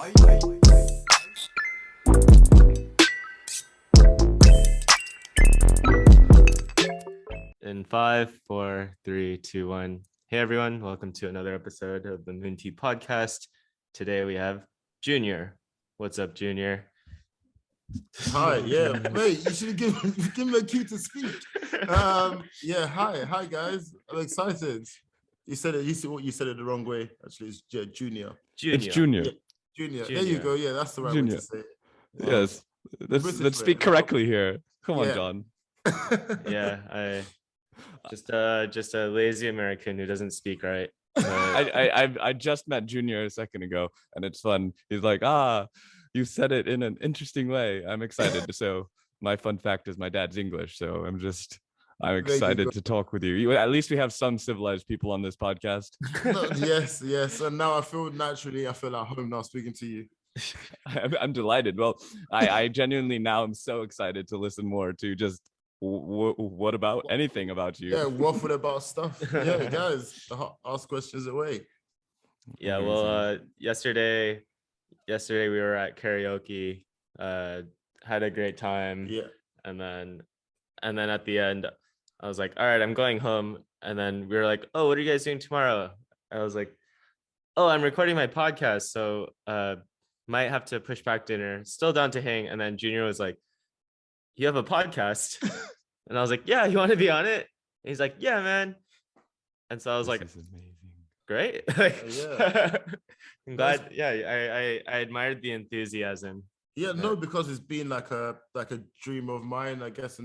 In 5, 4, 3, 2, 1. Hey everyone, welcome to another episode of the Moon Tea Podcast. Today we have Junior. What's up, Junior? Hi, yeah, mate. You should give me a cue to speak. Hi guys. I'm excited. You said it. You said it the wrong way. Actually, it's Junior. It's Junior. Yeah, Junior. There you go. Yeah, that's the right way to say it. Yes. Let's speak correctly here. Come on, John. Yeah, I just a lazy American who doesn't speak right. I just met Junior a second ago, and it's fun. He's like, you said it in an interesting way. I'm excited. So my fun fact is my dad's English, so I'm excited to talk with you. At least we have some civilized people on this podcast. Yes. And now I feel at home now speaking to you. I'm delighted. Well, I genuinely now am so excited to listen more to just what about anything about you. Yeah, waffle about stuff. Yeah, guys, ask questions away. Yeah, well, yesterday we were at karaoke, had a great time. Yeah. And then at the end, I was like, all right, I'm going home. And then we were like, oh, what are you guys doing tomorrow? I was like, oh, I'm recording my podcast, so might have to push back dinner. Still down to hang. And then Junior was like, you have a podcast? And I was like, yeah, you want to be on it? And he's like, yeah, man. And so I was like, this is amazing. Great. Yeah. I'm glad. Yeah, I admired the enthusiasm. Yeah, no, because it's been like a dream of mine. I guess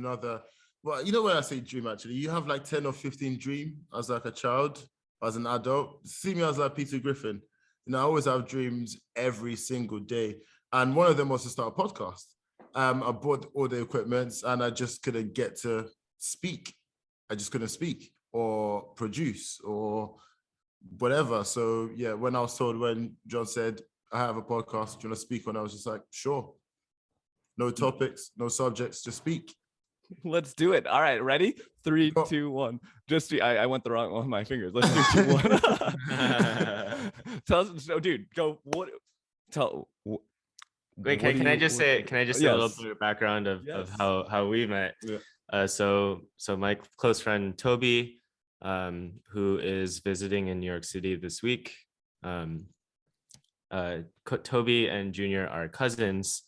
well, you know when I say dream, actually, you have like 10 or 15 dreams as like a child, as an adult. See me as like Peter Griffin. You know, I always have dreams every single day. And one of them was to start a podcast. I bought all the equipment and I just couldn't get to speak. I just couldn't speak or produce or whatever. So yeah, when I was told, when John said, I have a podcast, do you want to speak on? I was just like, sure. No topics, no subjects, just speak. Let's do it. All right, ready? 3, 2, 1. I went the wrong one with my fingers. Let's do 2, 1. Tell us, so dude, go. Wait, can I just say a little bit of background of how we met? Yeah. So my close friend Tobi, who is visiting in New York City this week. Tobi and Junior are cousins.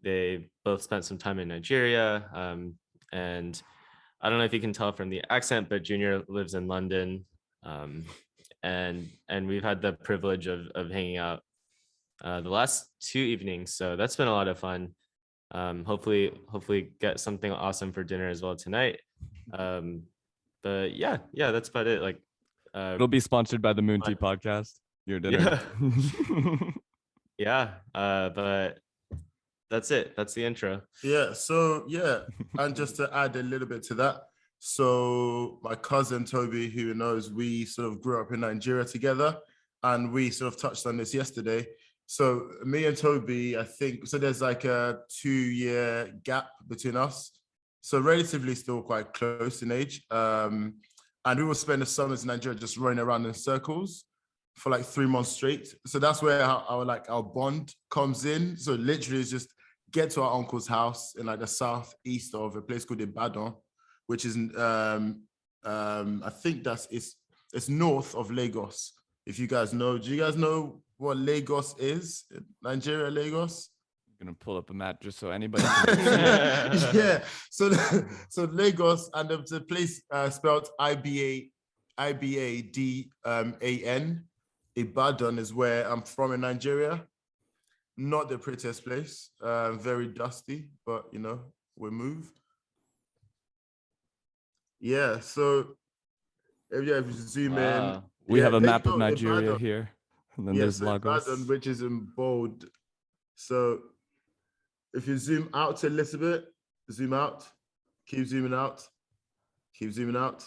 They both spent some time in Nigeria, and I don't know if you can tell from the accent, but Junior lives in London, and we've had the privilege of hanging out the last 2 evenings, so that's been a lot of fun. Hopefully get something awesome for dinner as well tonight. But yeah, that's about it. Like, it'll be sponsored by the Moon Tea Podcast. Your dinner. Yeah. But that's it. That's the intro. Yeah. So yeah, and just to add a little bit to that, so my cousin Tobi, who knows, we sort of grew up in Nigeria together, and we sort of touched on this yesterday. So me and Tobi, I think, so there's like a 2-year gap between us. So relatively still quite close in age. And we will spend the summers in Nigeria just running around in circles for like 3 months straight. So that's where our bond comes in. So literally it's just get to our uncle's house in like the southeast of a place called Ibadan, which is, I think it's north of Lagos. If you guys know, do you guys know what Lagos is? Nigeria, Lagos? I'm gonna pull up a map just so anybody can see. Yeah. So Lagos, and the place spelled Ibadan. Ibadan is where I'm from in Nigeria. Not the prettiest place. Very dusty, but you know, we move. Yeah. So if you zoom in. We have a map of Nigeria Ibadan. Here. And then there's Lagos. Ibadan, which is in bold. So if you zoom out a little bit, zoom out, keep zooming out, keep zooming out.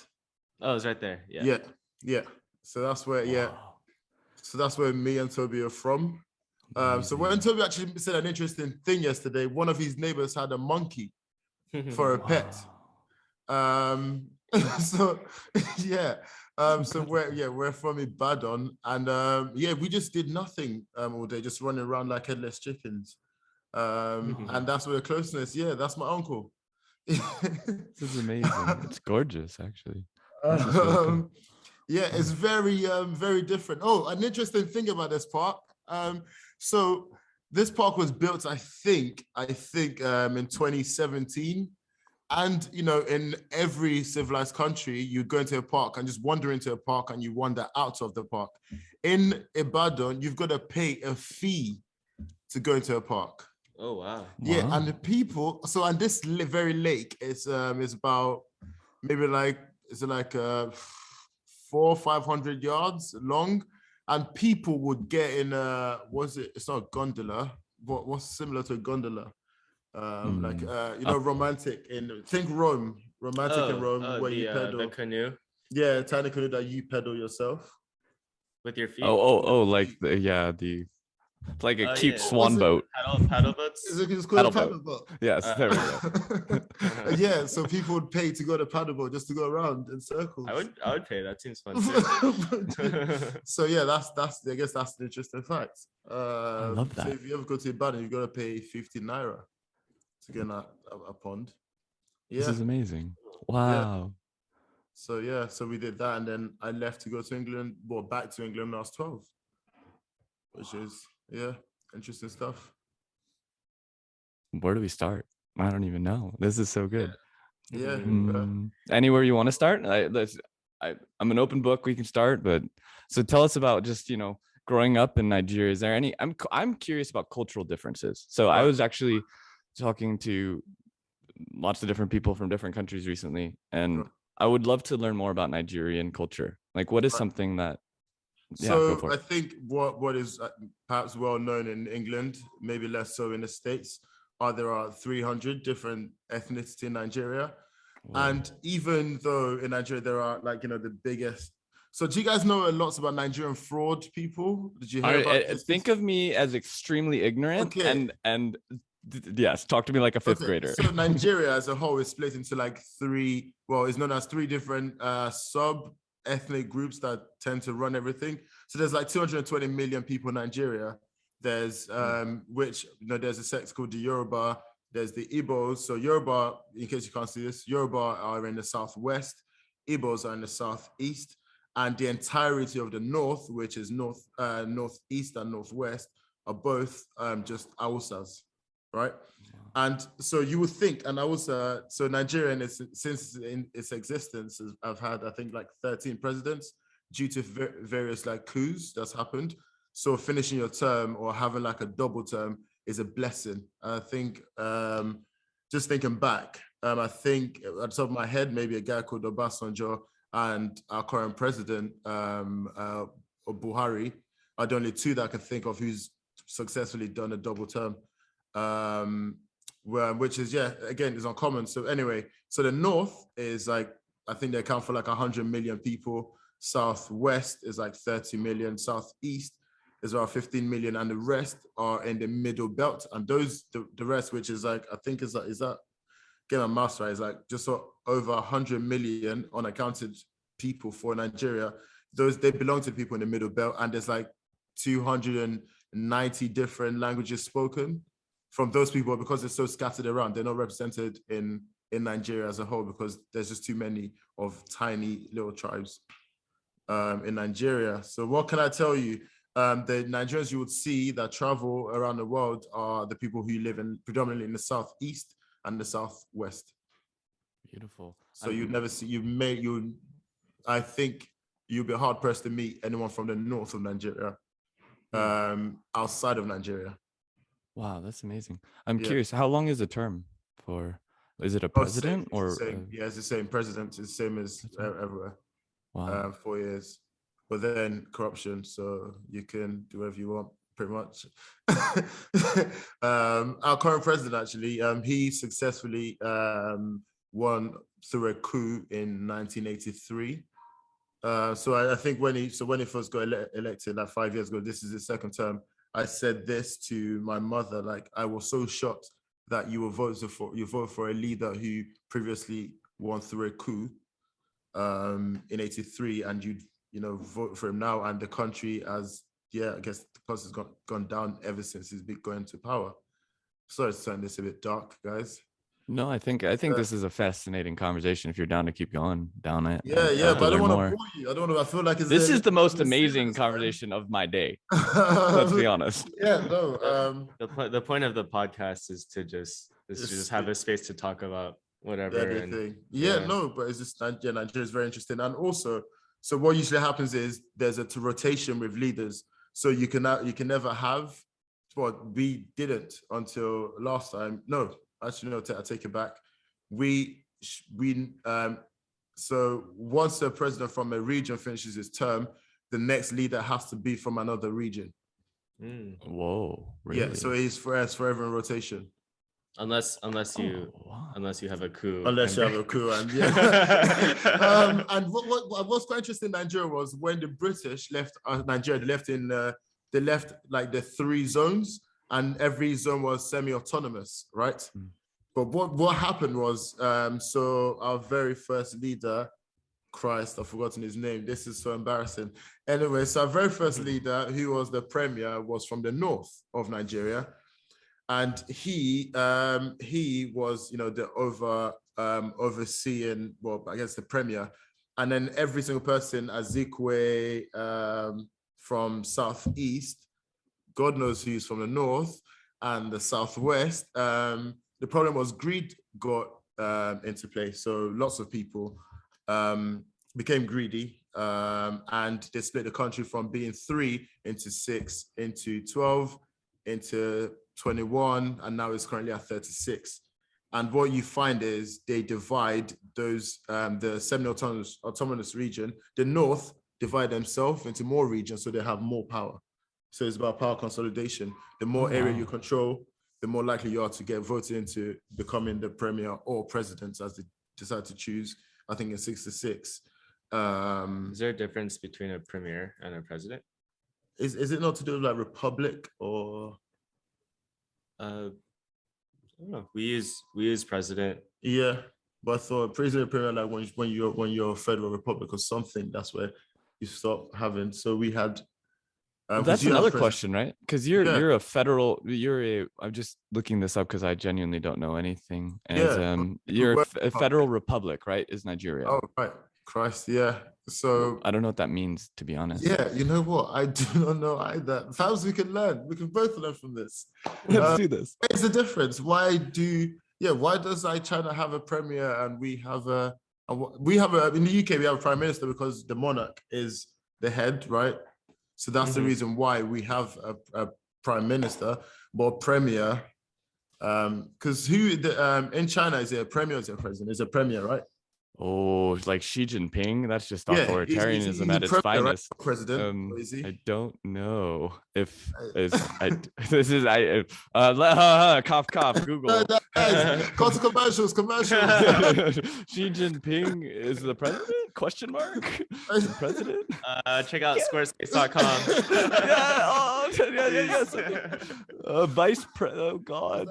Oh, it's right there. Yeah. Yeah. So that's where, So that's where me and Tobi are from. So when Tobi actually said an interesting thing yesterday, one of his neighbors had a monkey for a pet. So yeah, So we're from Ibadan, and we just did nothing all day, just running around like headless chickens. And that's where the closeness. Yeah, that's my uncle. This is amazing. It's gorgeous, actually. This is really cool. Yeah, it's very different. Oh, an interesting thing about this park. So this park was built, I think, in 2017. And, in every civilized country, you go into a park and just wander into a park and you wander out of the park. In Ibadan, you've got to pay a fee to go into a park. Oh, wow. Yeah, Wow. and the people, and this very lake is about maybe like, is it like 400 or 500 yards long? And people would get in it's not a gondola, but what's similar to a gondola? Romantic think Rome, romantic in Rome, where you pedal. The canoe. Yeah, tiny canoe that you pedal yourself with your feet. Like like a cute swan boat. Paddle boats. It's called a paddle boat. Yes, there we go. Yeah, so people would pay to go to paddle boat just to go around in circles. I would pay. That seems fun too. So yeah, that's I guess that's the interesting fact. I love that. So if you ever go to Ibadan, you've got to pay 50 naira to get a pond. Yeah. This is amazing. Wow. Yeah. So we did that, and then I left to go to England, back to England when I was 12, which is interesting stuff. Where do we start? I don't even know. This is so good. Yeah. Anywhere you want to start? I'm an open book. We can start, but so tell us about just growing up in Nigeria. Is there any? I'm curious about cultural differences. So I was actually talking to lots of different people from different countries recently, and I would love to learn more about Nigerian culture. Like, what is something that? So I think what is perhaps well known in England, maybe less so in the States, there are 300 different ethnicities in Nigeria. Whoa. And even though in Nigeria there are the biggest. So do you guys know a lot about Nigerian fraud people? Did you hear about this? Think of me as extremely ignorant. Okay. And yes, talk to me like a fifth grader. So Nigeria as a whole is split into it's known as three different sub-ethnic groups that tend to run everything. So there's 220 million people in Nigeria. There's there's a sect called the Yoruba, there's the Igbos. So Yoruba, in case you can't see this, Yoruba are in the southwest, Igbos are in the southeast, and the entirety of the north, which is northeast and northwest, are both just Hausas. Right. And so you would think, and so Nigerian since in its existence I've had, I think 13 presidents due to various coups that's happened. So finishing your term or having a double term is a blessing. I think just thinking back, I think at the top of my head, maybe a guy called Obasanjo and our current president, Buhari, are the only two that I can think of who's successfully done a double term. Which is again is uncommon. So anyway, so the north is I think they account for 100 million people. Southwest is 30 million. Southeast is around 15 million, and the rest are in the middle belt. And those the rest, which is I think is that get my maths right, is just over 100 million unaccounted people for Nigeria. They belong to the people in the middle belt, and there's 290 different languages spoken from those people. Because they're so scattered around, they're not represented in Nigeria as a whole, because there's just too many of tiny little tribes in Nigeria. So what can I tell you? The Nigerians you would see that travel around the world are the people who live predominantly in the southeast and the southwest. Beautiful. So you'd never see, I think you'd be hard pressed to meet anyone from the north of Nigeria, outside of Nigeria. Wow, that's amazing. I'm curious, how long is a term for? Is it a president or? It's the same. President is the same as everywhere. Wow. 4 years, but then corruption, so you can do whatever you want, pretty much. Our current president, actually, he successfully won through a coup in 1983. So I think when he first got elected 5 years ago, this is his second term. I said this to my mother, I was so shocked that you vote for a leader who previously won through a coup. in 83, and you vote for him now, and the country has, I guess the cost has gone down ever since he's been going to power. Sorry to turn this a bit dark, guys. No, I think this is a fascinating conversation. If you're down to keep going down it, but I don't want to bore you. I don't want to. I feel like this is the most amazing conversation of my day. Let's be honest. The point of the podcast is to just have a space to talk about whatever. Everything. But it's just Nigeria is very interesting, and also, so what usually happens is there's a rotation with leaders. So you can never have. What we didn't until last time. No. Actually, no, I take it back. So once the president from a region finishes his term, the next leader has to be from another region. Whoa, really? Yeah, so he's forever in rotation. Unless you have a coup. Unless you have a coup, and and what's quite interesting in Nigeria was when the British left Nigeria, they left like the 3 zones. And every zone was semi-autonomous, right? But what happened was, so our very first leader, Christ, I've forgotten his name. This is so embarrassing. Anyway, so our very first leader, who was the premier, was from the north of Nigeria, and he was, the overseeing, well, I guess the premier, and then every single person, Azikwe, from southeast. God knows who's from the north and the southwest. The problem was greed got into play. So lots of people became greedy, and they split the country from being 3 into 6 into 12 into 21, and now it's currently at 36. And what you find is they divide those the semi-autonomous region. The north divide themselves into more regions, so they have more power. So it's about power consolidation. The more area you control, the more likely you are to get voted into becoming the premier or president, as they decide to choose. I think in 6 to 6. Is there a difference between a premier and a president? Is it not to do with like republic or? I don't know. We use president. Yeah, but I thought president, premier, like when you're a federal republic or something, that's where you stop having. So we had. That's another question, right? Because you're a federal. I'm just looking this up because I genuinely don't know anything. And you're a federal republic, right? Is Nigeria? Oh, right. Christ, yeah. So I don't know what that means, to be honest. Yeah, you know what? I do not know either. Perhaps we can learn. We can both learn from this. Let's do this. What's the difference? Why does China have a premier and we have in the UK we have a prime minister because the monarch is the head, right? So that's the reason why we have a prime minister, but premier, because in China, is it a premier or is it a president? It's a premier, right? Oh, like Xi Jinping? That's just authoritarianism he's at its finest. Right? President, is he? I don't know if cough Google. Go to commercials. Xi Jinping is the president? Question mark? The president? Check out squarespace.com. Vice president. Oh God.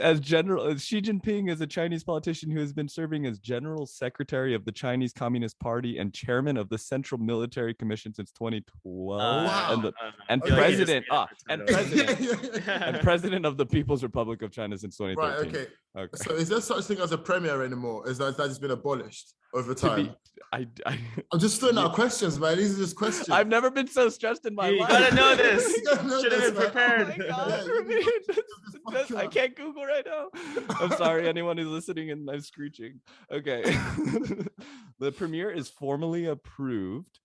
As Xi Jinping is a Chinese politician who has been serving as General Secretary of the Chinese Communist Party and Chairman of the Central Military Commission since 2012. And president of the People's Republic of China since 2013. Right, okay. So is there such thing as a premier anymore? Is that just been abolished over time? I'm just throwing out questions, man. These are just questions. I've never been so stressed in my life. You gotta know this. Should have been prepared. I can't Google right now. I'm sorry, anyone who's listening, and I'm screeching. Okay. The premier is formally approved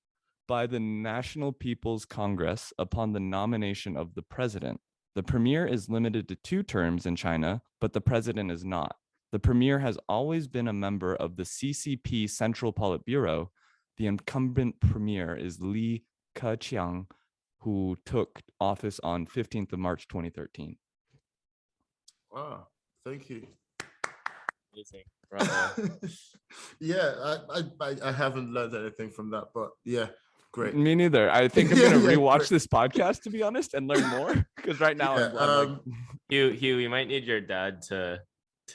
by the National People's Congress upon the nomination of the president. The premier is limited to 2 terms in China, but the president is not. The premier has always been a member of the CCP Central Politburo. The incumbent premier is Li Keqiang, who took office on 15th of March, 2013. Wow, thank you. Amazing. Yeah, I haven't learned anything from that, but yeah, great. Me neither. I think I'm gonna rewatch this podcast, to be honest, and learn more. Because right now, I'm like... Hugh, you might need your dad to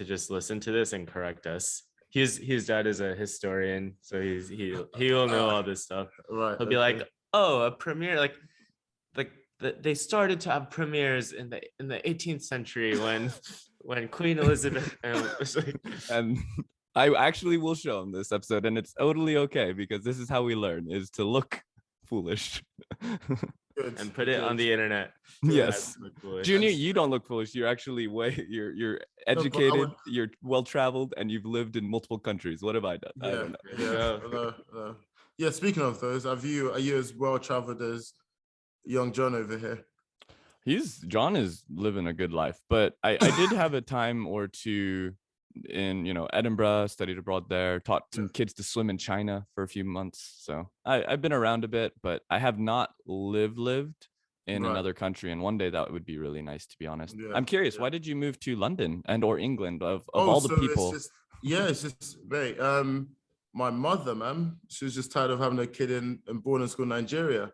just listen to this and correct us. his dad is a historian, so he'll know all this stuff. Right. He'll be like, oh, a premiere, like they started to have premieres in the 18th century when Queen Elizabeth was like, And I actually will show him this episode, and it's totally okay because this is how we learn: is to look foolish. Good, and put it on the internet. Yes, Look foolish. Junior, you don't look foolish. You're actually you're educated, you're well traveled, and you've lived in multiple countries. What have I done? I don't know. Yeah. Speaking of those, are you as well traveled as young John over here? John is living a good life, but I did have a time or two in Edinburgh, studied abroad there, taught some kids to swim in China for a few months. So I've been around a bit, but I have not lived in another country, and one day that would be really nice, to be honest. I'm curious, why did you move to London or England of all the people? It's just very my mother, man, she was just tired of having a kid in boarding school in Nigeria.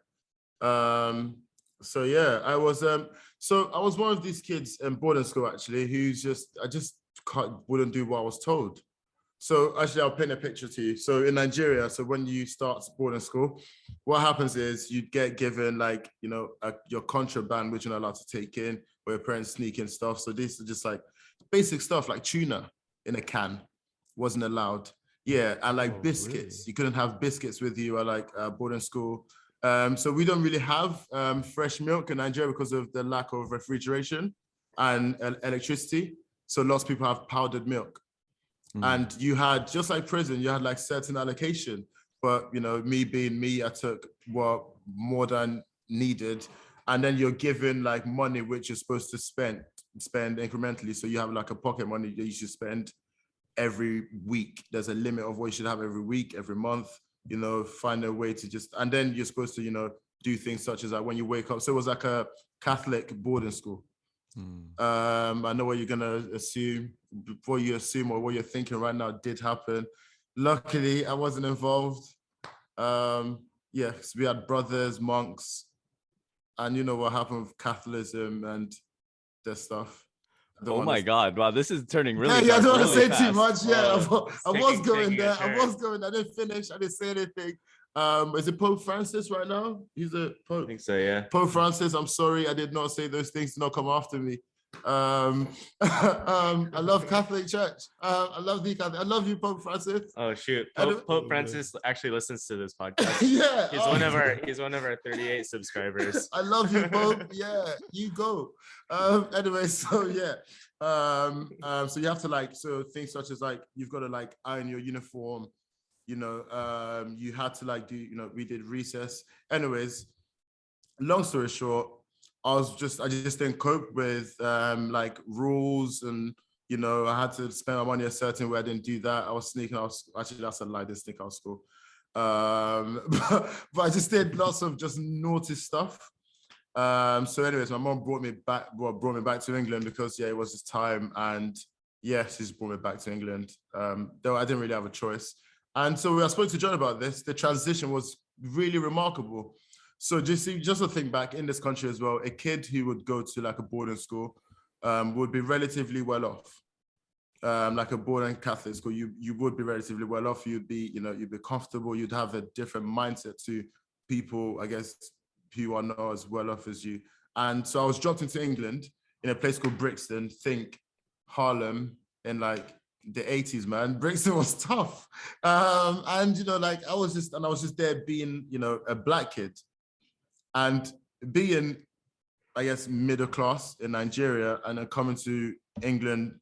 So yeah, I was one of these kids in boarding school actually who's I just wouldn't do what I was told. So actually, I'll paint a picture to you. So in Nigeria, so when you start boarding school, what happens is you get given like, your contraband, which you're not allowed to take in, where your parents sneak in stuff. So these are just like basic stuff like tuna in a can wasn't allowed. Yeah, and like biscuits. Really? You couldn't have biscuits with you at like boarding school. So we don't really have fresh milk in Nigeria because of the lack of refrigeration and electricity. So lots of people have powdered milk. And you had, just like prison, you had like certain allocation. But, me being me, I took more than needed. And then you're given like money, which you're supposed to spend incrementally. So you have like a pocket money that you should spend every week. There's a limit of what you should have every week, every month, find a way to and then you're supposed to, do things such as like when you wake up. So it was like a Catholic boarding school. I know what you're gonna assume. Before you assume or what you're thinking right now did happen. Luckily, I wasn't involved. So we had brothers, monks, and you know what happened with Catholicism and their stuff. Oh my God! Wow, this is turning really. Yeah, I don't want to say fast. Too much. Yeah, I was going there. I didn't finish. I didn't say anything. Is it Pope Francis right now? He's a Pope. I think so, yeah. Pope Francis, I'm sorry, I did not say those things. Do not come after me. I love Catholic Church. I love the Catholic. I love you, Pope Francis. Oh shoot, Pope Francis actually listens to this podcast. Yeah, he's one of our 38 subscribers. I love you, Pope. Yeah, you go. Anyway, so yeah. So you have to things such as like you've got to iron your uniform. You had to do, we did recess. Anyways, long story short, I just didn't cope with rules and, I had to spend my money a certain way. I didn't do that. I was sneaking out. Actually, that's a lie. I didn't sneak out of school. But I just did lots of just naughty stuff. So anyways, my mom brought me back to England because it was his time. And yes, she's brought me back to England. Though I didn't really have a choice. And so I spoke to John about this. The transition was really remarkable. So just to think back in this country as well, a kid who would go to a boarding school would be relatively well off. Like a boarding Catholic school, you would be relatively well off. You'd be comfortable. You'd have a different mindset to people, I guess, who are not as well off as you. And so I was dropped into England in a place called Brixton. Think Harlem in the 80s, man. Brixton was tough. And I was just there being, a black kid and being, I guess, middle class in Nigeria and then coming to England,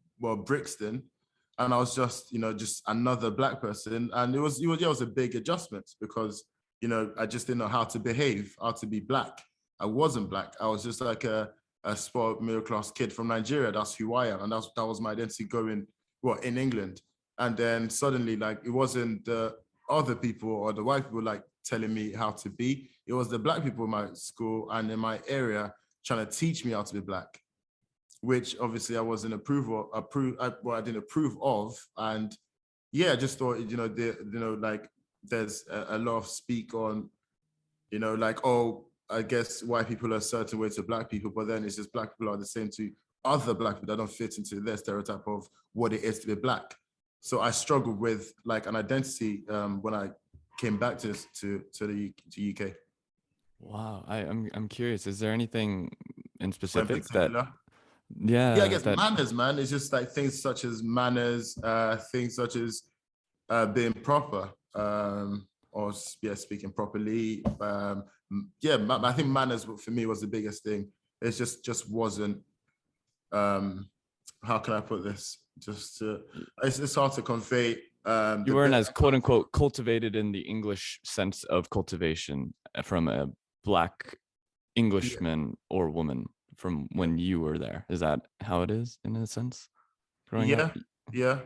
Brixton. And I was just another black person. And it was a big adjustment because, I just didn't know how to behave, how to be black. I wasn't black. I was just like a spoiled middle class kid from Nigeria. That's who I am. And that was my identity going in England. And then suddenly, it wasn't the other people or the white people telling me how to be. It was the black people in my school and in my area trying to teach me how to be black, which obviously I wasn't I didn't approve of. And yeah, I just thought, there's a lot of speak on, I guess white people are a certain way to black people, but then it's just black people are the same to other black people that don't fit into their stereotype of what it is to be black. So I struggled with like an identity when I came back to the UK. Wow, I'm curious. Is there anything in In specific that particular, yeah, I yeah guess that manners, man. It's just like things such as manners, things such as being proper, or yeah, speaking properly. I think manners for me was the biggest thing. It just wasn't. How can I put this? It's hard to convey. you weren't as quote unquote cultivated in the English sense of cultivation from a Black Englishman or woman from when you were there. Is that how it is in a sense? Growing up? Yeah.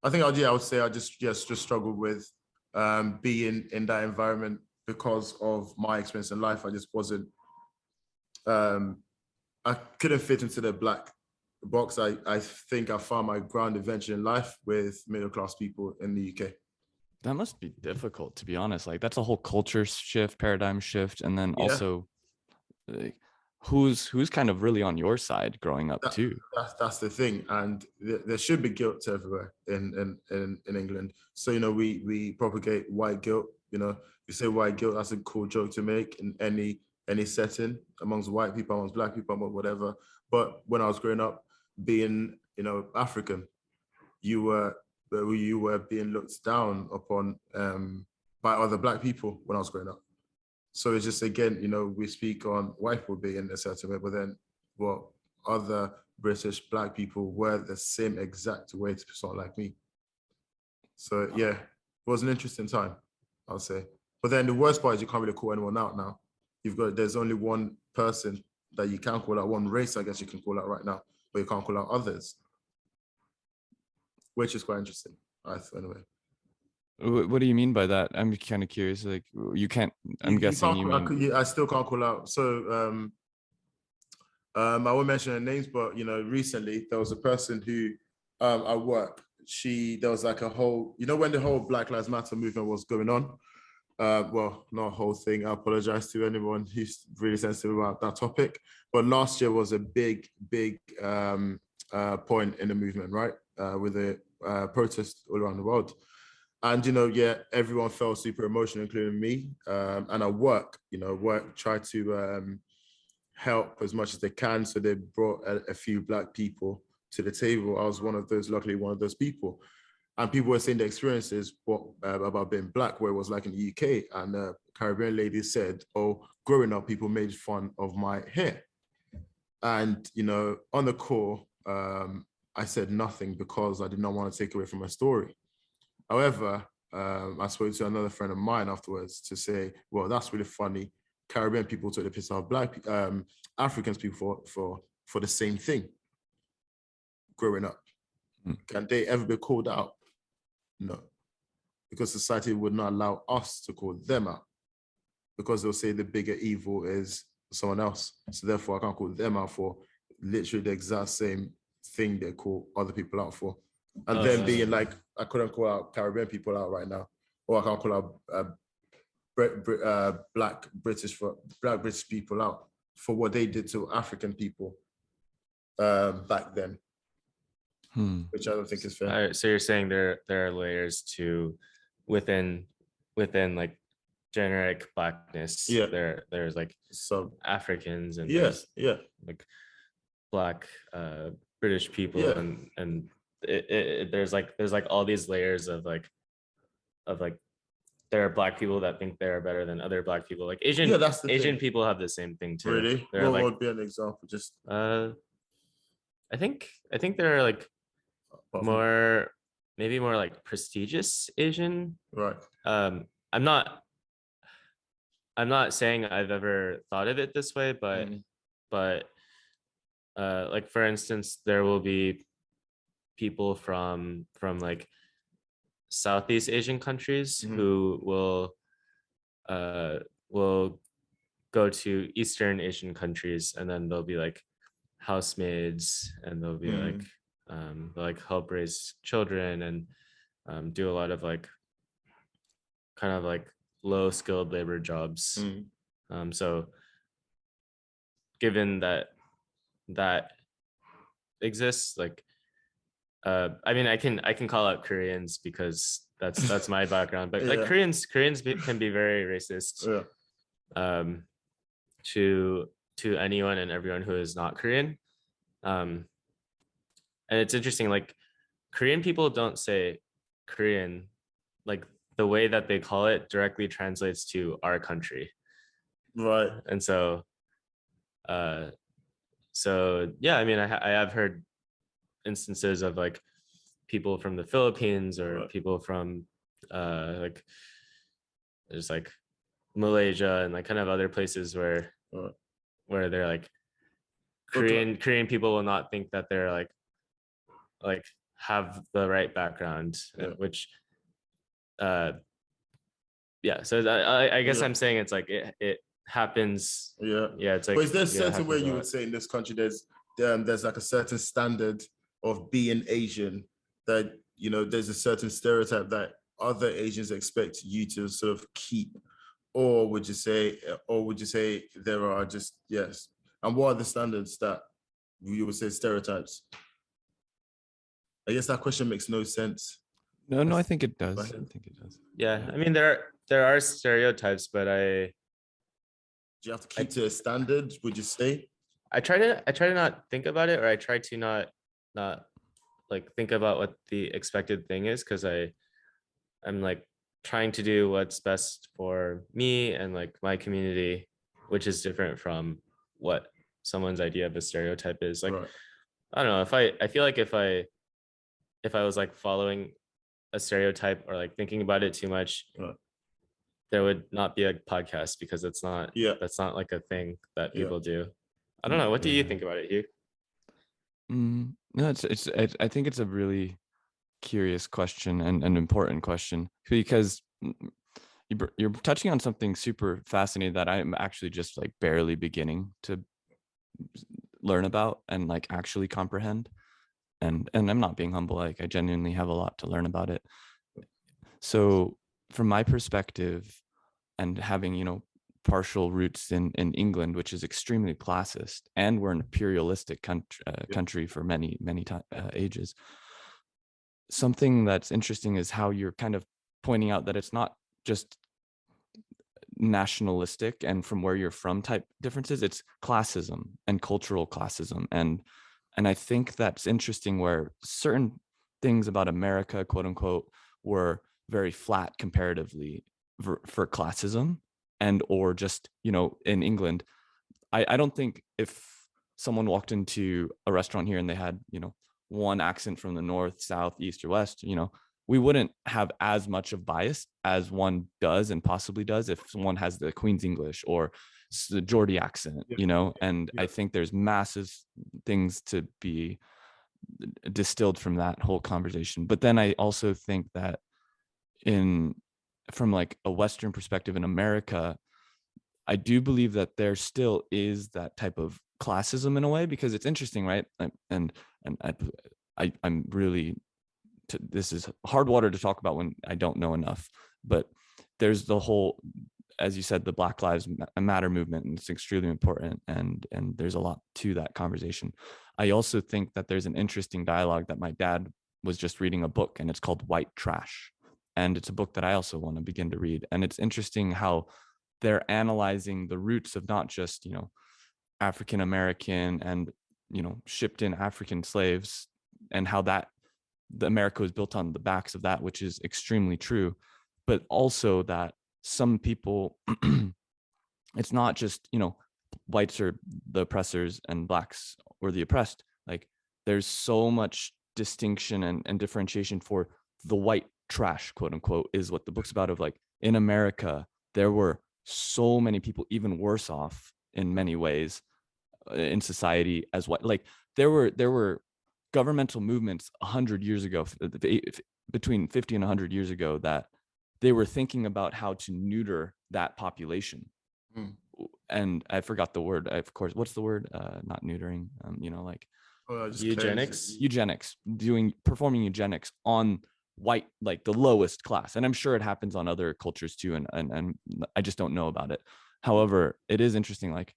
I think I would say I just struggled with being in that environment because of my experience in life. I just wasn't. I couldn't fit into the Black box. I think I found my ground eventually in life with middle class people in the UK. That must be difficult, to be honest. Like that's a whole culture shift, paradigm shift, and then also like, who's kind of really on your side growing up too. That's the thing, and there should be guilt everywhere in England. So we propagate white guilt. You say white guilt, that's a cool joke to make in any setting amongst white people, amongst Black people, amongst whatever. But when I was growing up, being African, you were being looked down upon by other Black people when I was growing up. So it's just, again, we speak on white people being a certain way, but then other British Black people were the same exact way to someone like me. So yeah, it was an interesting time, I'll say. But then the worst part is you can't really call anyone out now. There's only one person that you can call out, one race, I guess you can call out right now, but you can't call out others, which is quite interesting, anyway. What do you mean by that? I'm kind of curious. Like you can't. I'm guessing you mean. I still can't call out. So I won't mention her names, but recently there was a person who at work. There was like a whole. When the whole Black Lives Matter movement was going on. Well, not a whole thing. I apologize to anyone who's really sensitive about that topic. But last year was a big point in the movement, right? With the protests all around the world. And, everyone felt super emotional, including me. And at work, work tried to help as much as they can. So they brought a few Black people to the table. I was luckily one of those people. And people were saying the experiences about being Black, where it was like in the UK. And a Caribbean lady said, growing up, people made fun of my hair. And, on the call, I said nothing because I did not want to take away from my story. However, I spoke to another friend of mine afterwards to say, well, that's really funny. Caribbean people took the piss out of Africans people for the same thing growing up. Can they ever be called out? No, because society would not allow us to call them out, because they'll say the bigger evil is someone else. So therefore, I can't call them out for literally the exact same thing they call other people out for. And then being like, I couldn't call out Caribbean people out right now, or I can't call out Black British people out for what they did to African people back then. Which I don't think is fair. All right, so you're saying there are layers to within like generic Blackness. Yeah. There's like Africans and like Black British people and there's like all these layers of like there are Black people that think they're better than other Black people. Like Asian people have the same thing too. Really? What would be an example? Just I think there are like maybe more like prestigious Asian. Right. I'm not saying I've ever thought of it this way, but like for instance, there will be people from like Southeast Asian countries who will go to Eastern Asian countries, and then they'll be like housemaids, and they'll be like help raise children and do a lot of like kind of like low skilled labor jobs. So given that exists, like I mean, I can call out Koreans because that's my background, but like Yeah. Koreans can be very racist Yeah. to anyone and everyone who is not Korean. And it's interesting, like Korean people don't say Korean, like the way that they call it directly translates to our country. Right. And so yeah, I mean, I have heard instances of like people from the Philippines or Right. people from like there's like Malaysia and like kind of other places where Right. where they're like Okay. Korean people will not think that they're like have the right background, Yeah. which uh yeah, so I guess Yeah. I'm saying it's like it happens. Yeah. Yeah, it's like, But is there a yeah, it certain way happens a you lot. would say in this country there's like a certain standard of being Asian that, you know, there's a certain stereotype that other Asians expect you to sort of keep, or would you say there are just, yes, and what are the standards that you would say stereotypes? I guess that question makes no sense. No, I think it does. Go ahead. I think it does. Yeah, I mean there are stereotypes, but Do you have to keep to a standard, would you say? I try to not think about it, or I try to not like think about what the expected thing is, because I'm like trying to do what's best for me and like my community, which is different from what someone's idea of a stereotype is. Like, Right. I don't know, I feel like if I was like following a stereotype or like thinking about it too much, Right. there would not be a podcast, because that's not like a thing that Yeah. people do. I don't know. What do you Yeah. think about it, Hugh? No, I think it's a really curious question and an important question, because you're touching on something super fascinating that I'm actually just like barely beginning to learn about and like actually comprehend. And I'm not being humble, like I genuinely have a lot to learn about it. So from my perspective, and having, you know, partial roots in England, which is extremely classist, and we're an imperialistic country for many ages. Something that's interesting is how you're kind of pointing out that it's not just nationalistic and from where you're from type differences, it's classism and cultural classism. And I think that's interesting, where certain things about America, quote unquote, were very flat comparatively for classism, and or just, you know, in England, I don't think if someone walked into a restaurant here and they had, you know, one accent from the north, south, east, or west, you know, we wouldn't have as much of bias as one does and possibly does if someone has the Queen's English or the Geordie accent, you know. And I think there's massive things to be distilled from that whole conversation. But then I also think that from like a Western perspective in America, I do believe that there still is that type of classism in a way, because it's interesting, right? And I'm really, this is hard water to talk about when I don't know enough, but there's the whole, as you said, the Black Lives Matter movement, and it's extremely important, and there's a lot to that conversation. I also think that there's an interesting dialogue that my dad was just reading a book, and it's called White Trash, and it's a book that I also want to begin to read. And it's interesting how they're analyzing the roots of not just, you know, African American and, you know, shipped in African slaves, and how that the America was built on the backs of that, which is extremely true, but also that some people, it's not just, you know, whites are the oppressors and blacks or the oppressed. Like there's so much distinction and differentiation for the white trash, quote unquote, is what the book's about. Of like, in America, there were so many people even worse off in many ways in society as what, like there were governmental movements 100 years ago, between 50 and 100 years ago, that they were thinking about how to neuter that population. And I forgot the word, of course. What's the word? Not neutering, you know, like eugenics, performing eugenics on white, like the lowest class. And I'm sure it happens on other cultures too, and I just don't know about it. However, it is interesting, like,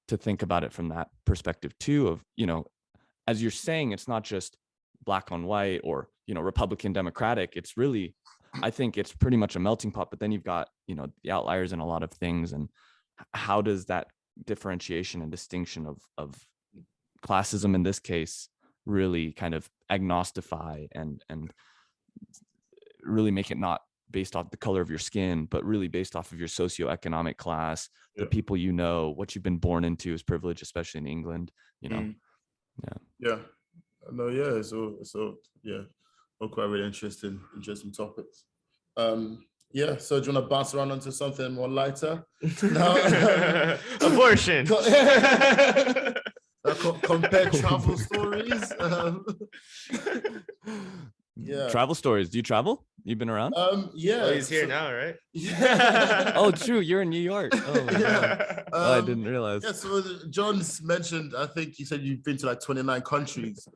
to think about it from that perspective too, of, you know, as you're saying, it's not just black on white or, Republican, Democratic. It's really, I think it's pretty much a melting pot, but then you've got, the outliers in a lot of things. And how does that differentiation and distinction of classism in this case really kind of agnostify and really make it not based off the color of your skin, but really based off of your socioeconomic class, the people what you've been born into is privilege, especially in England, Yeah. No, yeah, so yeah, all quite really interesting topics. Yeah, so do you want to bounce around onto something more lighter? No. Abortion. Compare travel stories. Yeah. Travel stories. Do you travel? You've been around? Yeah. Well, he's here now, right? Yeah. Oh, true. You're in New York. Oh, yeah. I didn't realize. Yeah, so John's mentioned, I think you said you've been to like 29 countries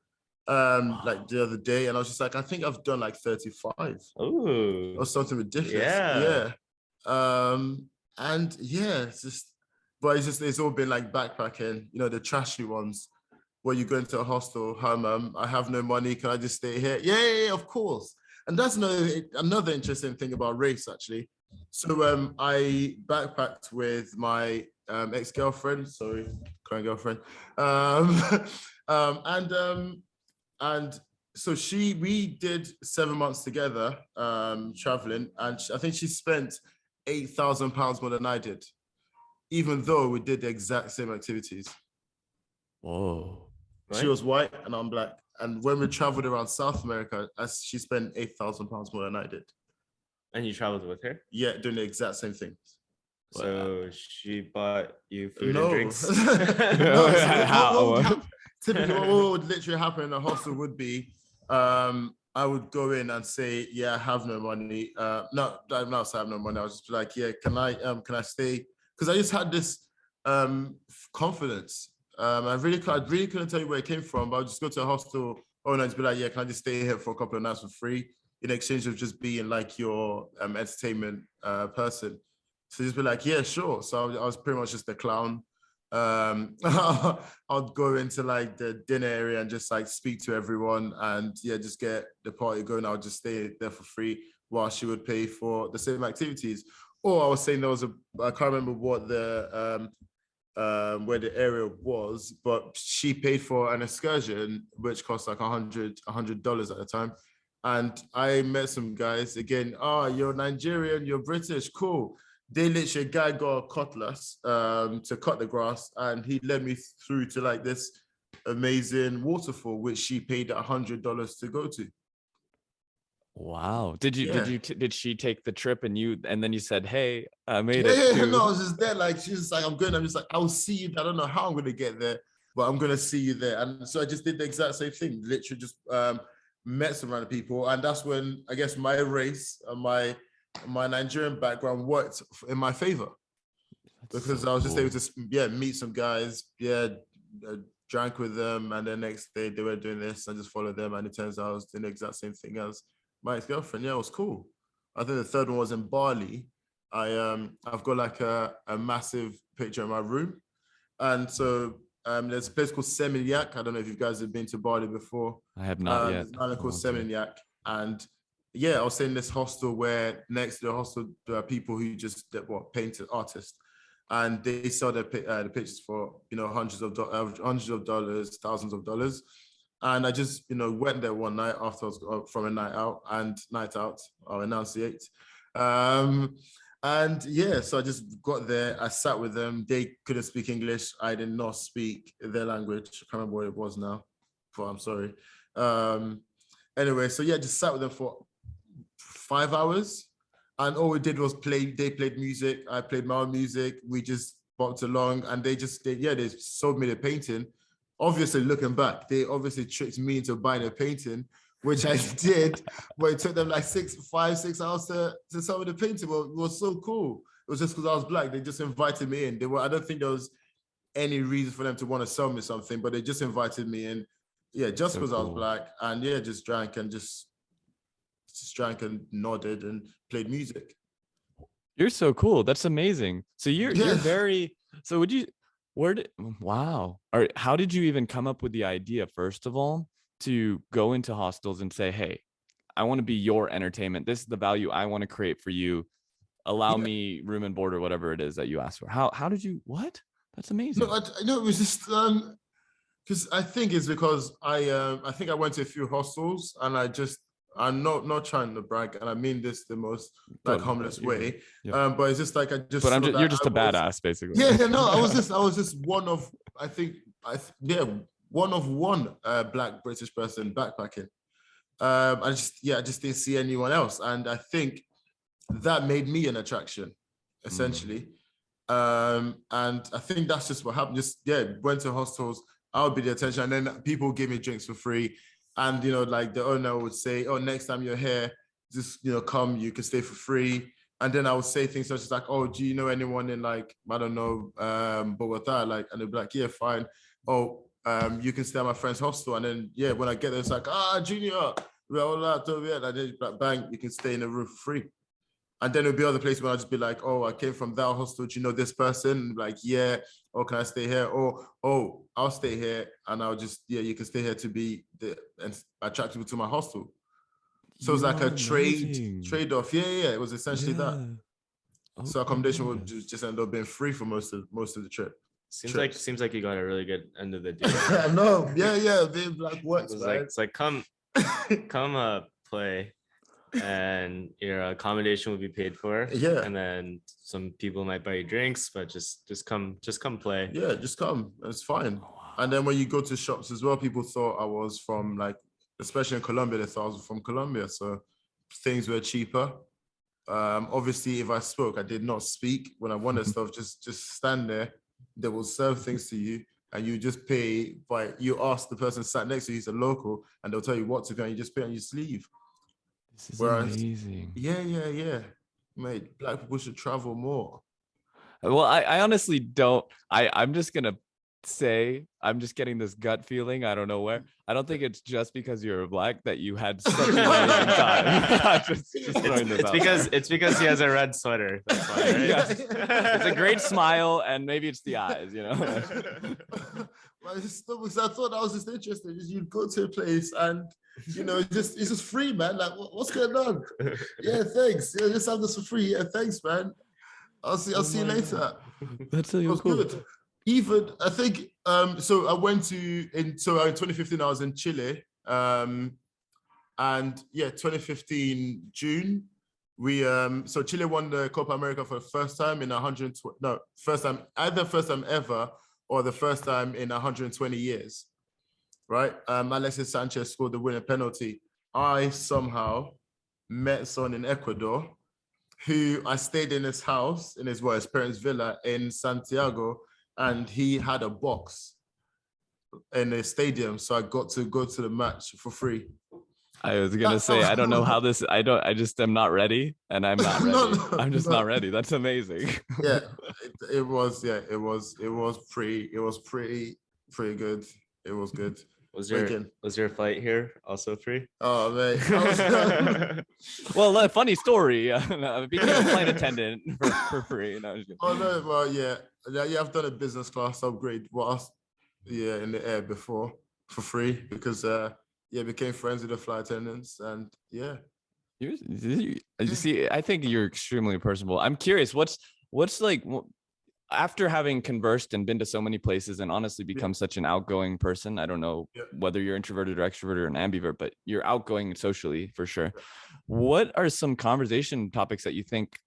like the other day, and I was just like, I think I've done like 35. Ooh. Or something ridiculous. Yeah. And yeah, it's all been like backpacking, the trashy ones where you go into a hostel, I have no money, can I just stay here? Yeah, of course. And that's another interesting thing about race, actually. So I backpacked with my ex-girlfriend, sorry, current girlfriend. And so we did 7 months together traveling, and I think she spent £8,000 more than I did, even though we did the exact same activities. Whoa. Right? She was white and I'm black. And when we traveled around South America, she spent £8,000 more than I did. And you traveled with her? Yeah, doing the exact same thing. So she bought you food No. and drinks? Typically, what would literally happen in a hostel would be, I would go in and say, yeah, I have no money. Not say I have no money. I was just like, yeah, can I stay? Because I just had this confidence. I really couldn't tell you where it came from, but I would just go to a hostel owner and be like, yeah, can I just stay here for a couple of nights for free in exchange of just being like your entertainment person. So just be like, yeah, sure. So I was pretty much just a clown. I'd go into like the dinner area and just like speak to everyone and yeah, just get the party going. I would just stay there for free while she would pay for the same activities. Or I was saying I can't remember what where the area was, but she paid for an excursion which cost like $100 at the time. And I met some guys again. Oh, you're Nigerian, you're British, cool. They literally, a guy got a cutlass to cut the grass, and he led me through to like this amazing waterfall, which she paid $100 to go to. Wow. Did she take the trip and then you said, hey, I made it? Yeah, no, I was just there. Like, she's just like, I'm just like, I'll see you. I don't know how I'm going to get there, but I'm going to see you there. And so I just did the exact same thing, literally just met some random people. And that's when I guess my race and my Nigerian background worked in my favor. Because I was just able to meet some guys, drank with them, and the next day they were doing this. I just followed them, and it turns out I was doing the exact same thing as my ex-girlfriend. Yeah, it was cool. I think the third one was in Bali. I've got like a massive picture in my room, and so there's a place called Seminyak. I don't know if you guys have been to Bali before. I have not yet. There's an island called Seminyak, and yeah, I was in this hostel where next to the hostel there are people who just painted artists, and they sell the pictures for hundreds of dollars, thousands of dollars. And I just went there one night after I was from a night out, I'll enunciate. And yeah, so I just got there. I sat with them. They couldn't speak English. I did not speak their language. I can't remember what it was now, but I'm sorry. Anyway, so yeah, just sat with them for 5 hours, and all we did was they played music, I played my own music, we just bopped along, and they sold me the painting. Obviously, looking back, they obviously tricked me into buying a painting, which I did, but it took them like 6 hours to sell me the painting. But it was so cool. It was just because I was black. They just invited me in. I don't think there was any reason for them to want to sell me something, but they just invited me in. Yeah, just because I was black, and yeah, just drank and just drank and nodded and played music. You're so cool. That's amazing. So you're very. So would you? Wow. All right. How did you even come up with the idea? First of all, to go into hostels and say, hey, I want to be your entertainment. This is the value I want to create for you. Allow me room and board or whatever it is that you asked for. How did you, what? That's amazing. No, it was just because I think it's because I think I went to a few hostels, and I'm not trying to brag, and I mean this the most like harmless way. Yeah. But it's just like I just. But you're just a badass, basically. Yeah, no, I was just one of one of one black British person backpacking. I just didn't see anyone else, and I think that made me an attraction, essentially. And I think that's just what happened. Went to hostels. I would be the attention, and then people give me drinks for free. And like the owner would say, "Oh, next time you're here, just come. You can stay for free." And then I would say things such as like, "Oh, do you know anyone in like I don't know, Bogota?" Like, and they'd be like, "Yeah, fine." "Oh, you can stay at my friend's hostel." And then when I get there, it's like, Junior, Tobi, and then like, bang, you can stay in a room for free. And then there'll be other places where I'll just be like, "Oh, I came from that hostel. Do you know this person?" Like, "Yeah." "Oh, can I stay here?" Or, "Oh, I'll stay here." And I'll just, you can stay here to be attract people to my hostel. So it's like a trade-off. Yeah. It was essentially that. So accommodation would just end up being free for most of the trip. Seems like you got a really good end of the deal. I know. Yeah. Being black works, it's like come play, and your accommodation will be paid for. Yeah. And then some people might buy you drinks, but just come play. Yeah, just come. It's fine. And then when you go to shops as well, people thought I was from like, especially in Colombia, they thought I was from Colombia. So things were cheaper. Obviously, if I spoke, I did not speak. When I wanted stuff, just stand there. They will serve things to you, and you just pay by, you ask the person sat next to you, he's a local, and they'll tell you what to pay, and you just pay and you just leave. This is amazing. Yeah. Mate, black people should travel more. Well, I honestly don't. I'm just gonna say, I'm just getting this gut feeling. I don't know where. I don't think it's just because you're black that you had such an amazing time. It's because he has a red sweater. That's why, right? Yes. It's a great smile, and maybe it's the eyes, Well, I thought that was just interesting. You'd go to a place and it's just free, man. Like, what's going on? Yeah, thanks. Yeah, just have this for free. Yeah, thanks, man. I'll see you later. That's so cool. Good. Even I think so I went in 2015 I was in Chile, and 2015 June we so Chile won the Copa America for the first time in first time ever, or the first time in 120 years, right? Alexis Sanchez scored the winning penalty. I somehow met someone in Ecuador who I stayed in his house, in his parents' villa in Santiago, and he had a box in a stadium, so I got to go to the match for free. I was gonna say, I don't know how this. I just am not ready, and I'm not ready. I'm just not ready. That's amazing. Yeah, it was pretty good. It was good. Was your flight here also free? Oh man. Well, funny story. I became a flight attendant for free. No, well, yeah. I've done a business class upgrade whilst in the air before for free because became friends with the flight attendants, and yeah. You see, I think you're extremely personable. I'm curious, what's like, after having conversed and been to so many places and honestly become such an outgoing person, I don't know whether you're introverted or extroverted or an ambivert, but you're outgoing socially for sure. What are some conversation topics that you think,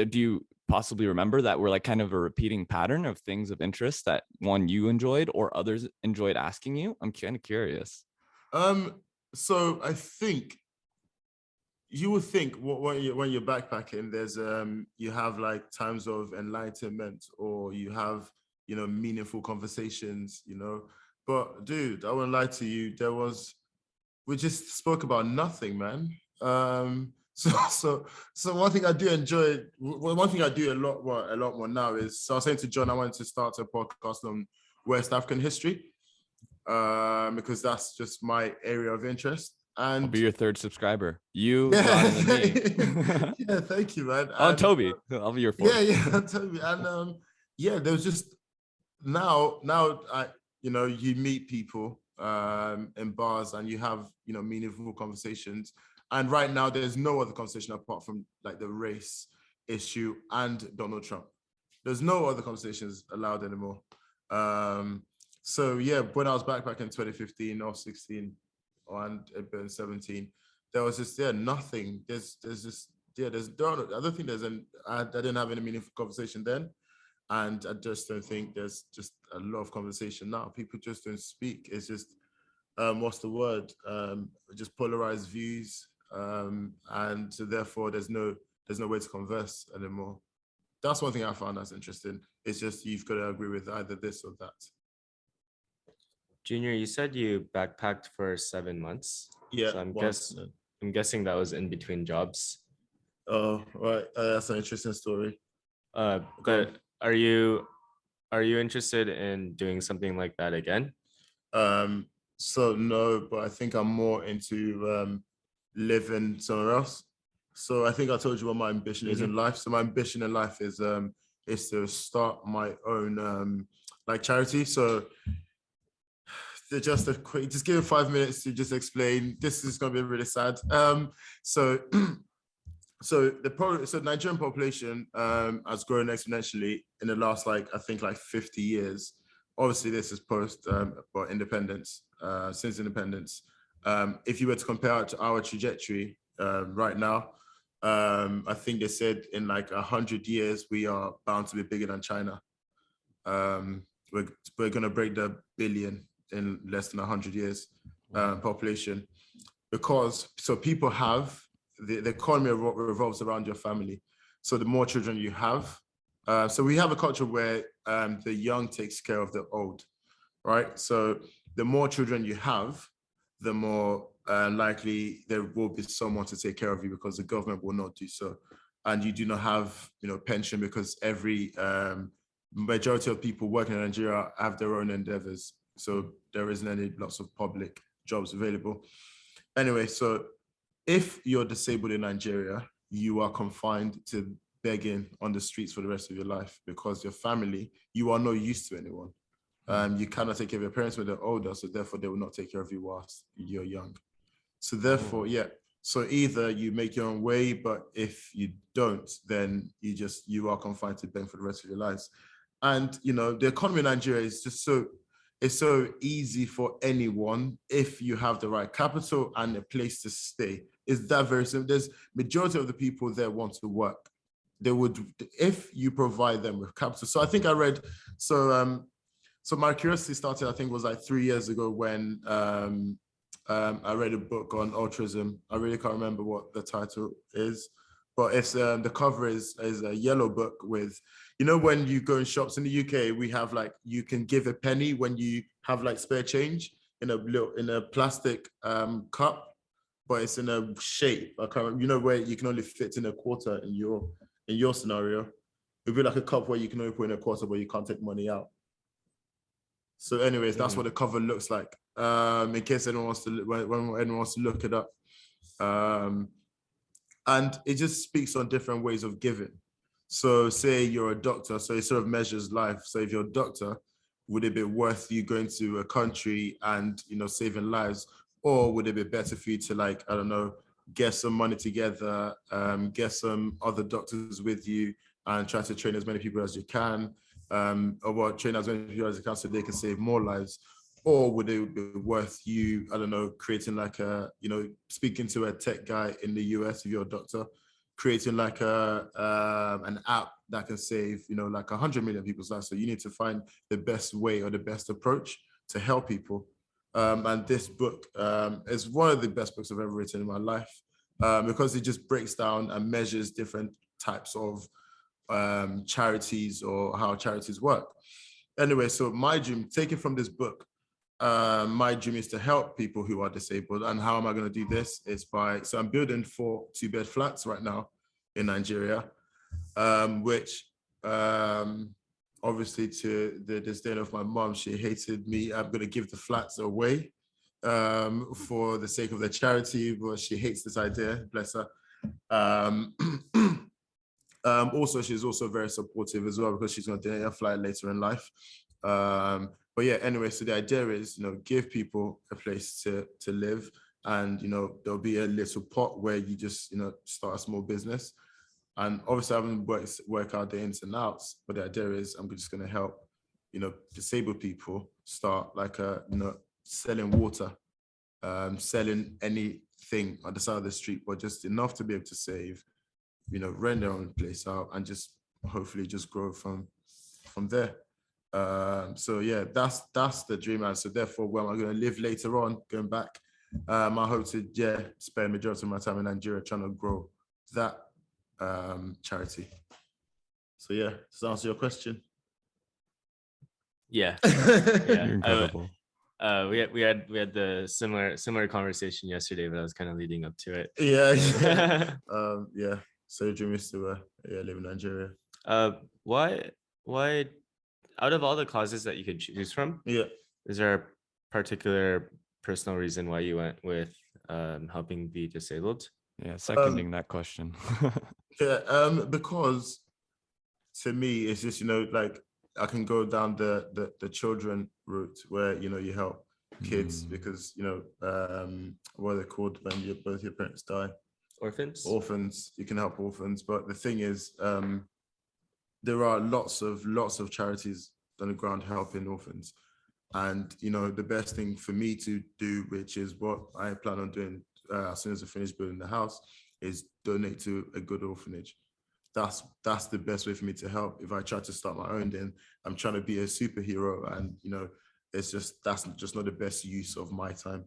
do you possibly remember that were like kind of a repeating pattern of things of interest that one you enjoyed or others enjoyed asking you? I'm kind of curious. So I think you would think when you're backpacking, there's you have like times of enlightenment, or you have meaningful conversations, but dude, I won't lie to you, we just spoke about nothing, man. So one thing I do enjoy, one thing I do a lot more now is, so I was saying to John, I wanted to start a podcast on West African history, because that's just my area of interest. And I'll be your third subscriber. You, John, and me. Yeah, thank you, man. Oh, and Tobi, I'll be your fourth. Yeah, Tobi. And there was just now I you meet people in bars and you have, meaningful conversations. And right now, there's no other conversation apart from like the race issue and Donald Trump. There's no other conversations allowed anymore. So yeah, when I was back in 2015 or 16 and 17, there was just nothing. I don't think I didn't have any meaningful conversation then. And I just don't think there's just a lot of conversation now. People just don't speak. It's just, what's the word? Just polarized views. And so therefore there's no way to converse anymore. That's one thing I found that's interesting. It's just, you've got to agree with either this or that. Junior, you said you backpacked for 7 months. Yeah. So I'm guessing that was in between jobs. Oh, right. That's an interesting story. But are you interested in doing something like that again? So no, but I think I'm more into living somewhere else. So I think I told you what my ambition is in life. So my ambition in life is to start my own like charity. So just give it 5 minutes to just explain. This is gonna be really sad. So the Nigerian population has grown exponentially in the last I think 50 years. Obviously, this is post but independence, since independence. If you were to compare it to our trajectory right now, I think they said in 100 years we are bound to be bigger than China. We're gonna break the billion in less than 100 years population, because people have the economy revolves around your family. So the more children you have, so we have a culture where the young takes care of the old, right? So the more children you have, the more likely there will be someone to take care of you, because the government will not do so. And you do not have, pension, because every majority of people working in Nigeria have their own endeavors. So there isn't any lots of public jobs available. Anyway, so if you're disabled in Nigeria, you are confined to begging on the streets for the rest of your life, because your family, you are not used to anyone. You cannot take care of your parents when they're older, so therefore they will not take care of you whilst you're young. So therefore, so either you make your own way, but if you don't, then you are confined to begging for the rest of your lives. And the economy in Nigeria is just it's so easy for anyone if you have the right capital and a place to stay. It's that very simple. There's majority of the people there want to work. They would, if you provide them with capital. So I think I read, so my curiosity started, I think was 3 years ago when I read a book on altruism. I really can't remember what the title is, but it's the cover is a yellow book with, when you go in shops in the UK, we have you can give a penny when you have spare change in a plastic cup, but it's in a shape. I can't remember, where you can only fit in a quarter in your scenario. It'd be like a cup where you can only put in a quarter, but you can't take money out. So anyways, that's what the cover looks like. In case anyone wants to look it up. And it just speaks on different ways of giving. So say you're a doctor, so it sort of measures life. So if you're a doctor, would it be worth you going to a country and, saving lives? Or would it be better for you to I don't know, get some money together, get some other doctors with you and try to train as many people as you can, or train as many people as you can so they can save more lives? Or would it be worth you, I don't know, creating speaking to a tech guy in the US if you're a doctor, creating an app that can save, 100 million people's lives. So you need to find the best way or the best approach to help people. And this book is one of the best books I've ever written in my life, because it just breaks down and measures different types of charities or how charities work. Anyway, so my dream, taken from this book, my dream is to help people who are disabled. And how am I going to do this? So I'm building 4 2-bed flats right now in Nigeria, which obviously to the disdain of my mom, she hated me. I'm going to give the flats away for the sake of the charity, but she hates this idea, bless her. Also, she's also very supportive as well, because she's going to donate a flat later in life. But yeah, anyway, so the idea is, give people a place to live, and there'll be a little pot where you just start a small business. And obviously I haven't worked out the ins and outs, but the idea is I'm just going to help disabled people start like selling water, selling anything on the side of the street, but just enough to be able to save, rent their own place out, and just hopefully just grow from there. So yeah, that's the dream. And so therefore, where am I going to live later on, going back, I hope to spend majority of my time in Nigeria trying to grow that charity. So yeah, does that answer your question? Yeah. You're incredible. We had the similar conversation yesterday, but I was kind of leading up to it. Yeah. So your dream is to live in Nigeria. Why out of all the causes that you could choose from, is there a particular personal reason why you went with helping the disabled? Yeah, seconding that question. Because to me it's just like I can go down the children route where you help kids, because what are they called when both your parents die? Orphans. You can help orphans. But the thing is, there are lots of charities on the ground helping orphans, and the best thing for me to do, which is what I plan on doing as soon as I finish building the house, is donate to a good orphanage. That's the best way for me to help. If I try to start my own, then I'm trying to be a superhero, and that's just not the best use of my time.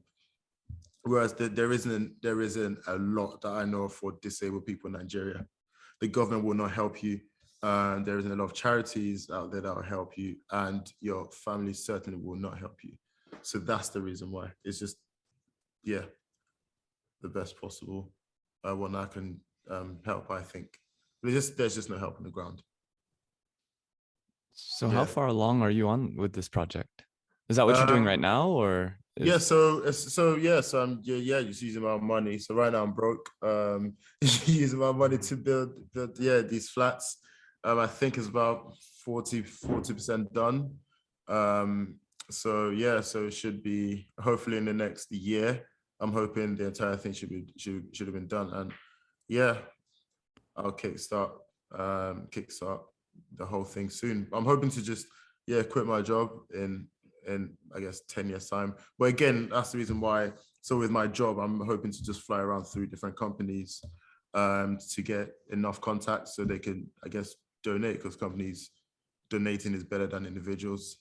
Whereas there isn't a lot that I know of for disabled people in Nigeria. The government will not help you. There isn't a lot of charities out there that will help you, and your family certainly will not help you. So that's the reason why. It's just, the best possible one I can help, I think. There's just no help on the ground. So how far along are you on with this project? Is that what you're doing right now, or? So I'm just using my money. So right now I'm broke. Using my money to build these flats. I think it's about 40% done. So it should be hopefully in the next year. I'm hoping the entire thing should have been done, and I'll kickstart the whole thing soon. I'm hoping to just quit my job in I guess 10 years time. But again, that's the reason why. So with my job, I'm hoping to just fly around through different companies to get enough contacts so they can, I guess, donate, because companies donating is better than individuals,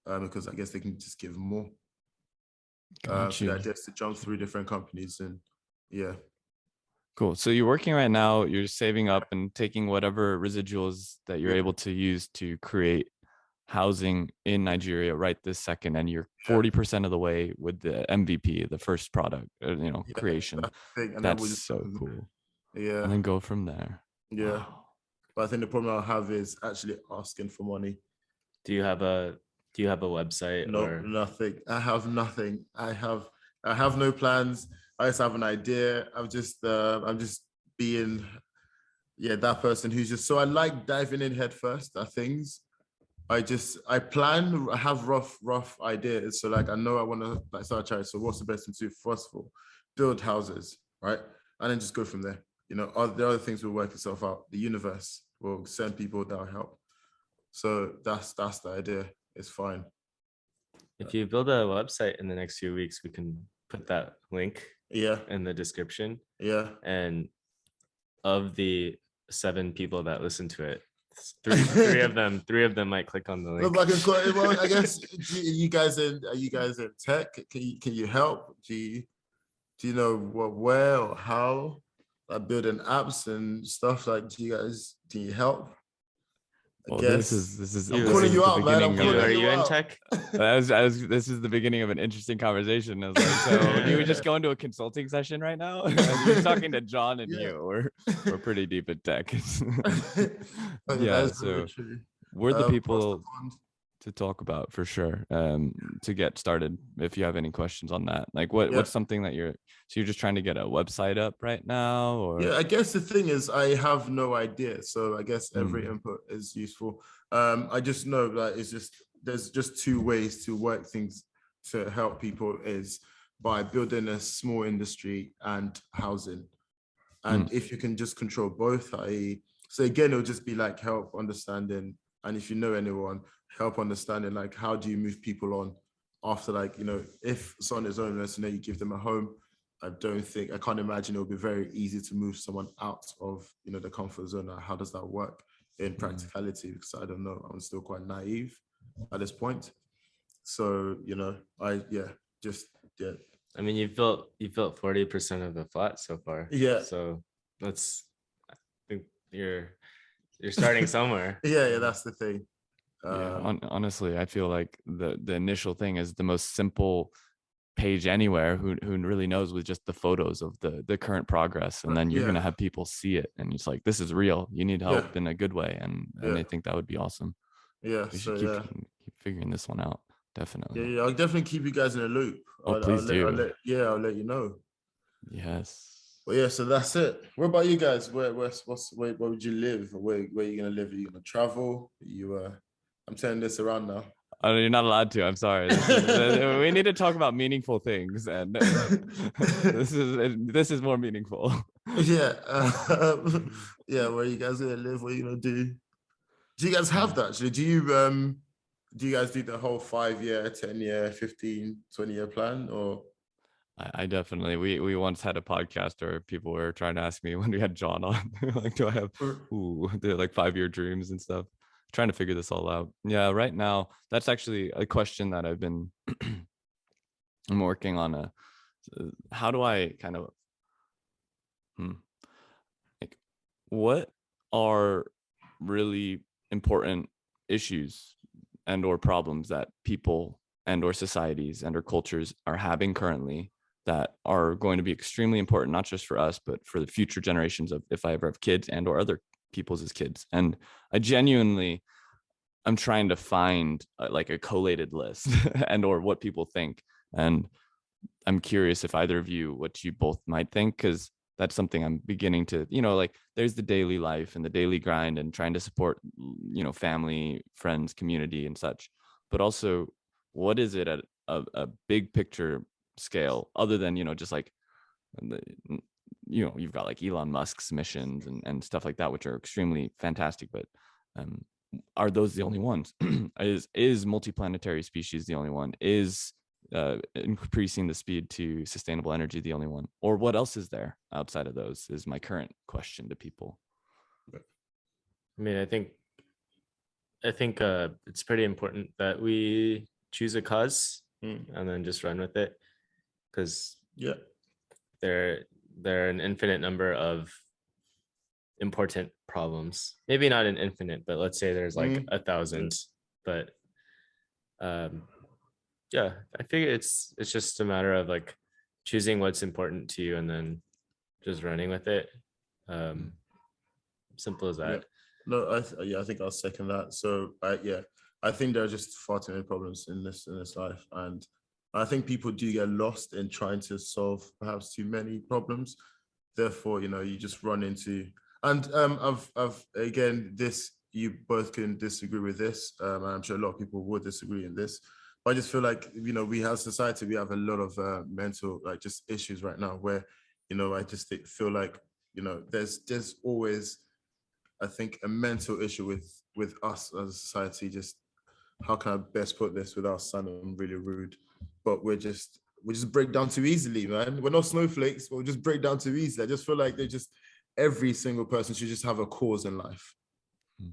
because I guess they can just give more. So the idea is to jump through different companies, and Cool. So you're working right now, you're saving up and taking whatever residuals that you're able to use to create housing in Nigeria right this second, and you're 40% of the way with the MVP, the first product, creation. That's so cool. And then go from there. Wow. But I think the problem I'll have is actually asking for money. Do you have a website? No, nothing. I have nothing. I have no plans. I just have an idea. I'm just being that person who's just, so I like diving in head first at things. I have rough ideas. So like I know I want to start a charity. So what's the best thing to do? First of all, build houses, right? And then just go from there. The other things will work itself out. The universe will send people that will help. So that's the idea. It's fine. If you build a website in the next few weeks, we can put that link in the description. And of the 7 people that listen to it, three of them might click on the link. Well, I guess are you guys in tech? Can you help? Do you know where or how? Like building apps and stuff, like do you help? Well, this is I'm calling you out, man. Are you in tech? This is the beginning of an interesting conversation. I was like, so you would just go into a consulting session right now? You're talking to Jon and Hugh. We're pretty deep in tech. So we're the people to talk about for sure, to get started. If you have any questions on that, like what's something that you're just trying to get a website up right now, or? I guess the thing is I have no idea, so I guess every input is useful. I just know that it's just there's just two ways to work things to help people, is by building a small industry and housing. And if you can just control both, i.e., so again, it'll just be like help understanding, and if you know anyone, help understanding like how do you move people on after, like, you know, if someone is homeless, you know, you give them a home. I can't imagine it'll be very easy to move someone out of, you know, the comfort zone. How does that work in practicality? Because I don't know, I'm still quite naive at this point. So, you know, I mean, you've built 40% of the flat so far. Yeah. So that's, I think you're starting somewhere. Yeah, that's the thing. Honestly, I feel like the initial thing is the most simple page anywhere. Who really knows, with just the photos of the current progress, and then you're gonna have people see it, and it's like, this is real. You need help in a good way, and I think that would be awesome. Yeah, we should keep figuring this one out. Definitely. Yeah, I'll definitely keep you guys in a loop. Please do. I'll let you know. Yes. Well, yeah, so that's it. What about you guys? Where would you live? Where are you gonna live? Are you gonna travel? I'm turning this around now. Oh, you're not allowed to. I'm sorry. We need to talk about meaningful things, and this is more meaningful. Yeah, yeah. Where are you guys gonna live? What are you gonna do? Do you guys have that? Actually, do you guys do the whole 5-year, 10-year, 15, 20-year plan, or? I definitely, we once had a podcast where people were trying to ask me when we had Jon on, like, do I have they're like 5-year dreams and stuff, trying to figure this all out. Yeah, right now that's actually a question that I've been I'm working on. How do I kind of like, what are really important issues and or problems that people and or societies and or cultures are having currently that are going to be extremely important, not just for us, but for the future generations of, if I ever have kids and or other people's as kids. And I'm trying to find like a collated list and or what people think. And I'm curious if either of you, what you both might think, because that's something I'm beginning to, you know, like, there's the daily life and the daily grind and trying to support, you know, family, friends, community and such. But also, what is it at a big picture scale, other than, you know, just like, you know, you've got like Elon Musk's missions and stuff like that, which are extremely fantastic, but are those the only ones? is multiplanetary species the only one? Is increasing the speed to sustainable energy the only one? Or what else is there outside of those, is my current question to people. I mean, I think it's pretty important that we choose a cause and then just run with it, because there are an infinite number of important problems. Maybe not an infinite, but let's say there's like 1,000. But yeah, I figure it's just a matter of like choosing what's important to you and then just running with it. Simple as that. No, I think I'll second that. So I think there are just far too many problems in this life, and I think people do get lost in trying to solve perhaps too many problems. Therefore, you know, you just run into, and I've again, this, you both can disagree with this, and I'm sure a lot of people would disagree in this, but I just feel like, you know, we have a lot of mental, like, just issues right now where, you know, I just feel like, you know, there's always, I think, a mental issue with us as a society. Just, how can I best put this without sounding really rude? But we just break down too easily, man. We're not snowflakes, but we just break down too easily. I just feel like every single person should just have a cause in life,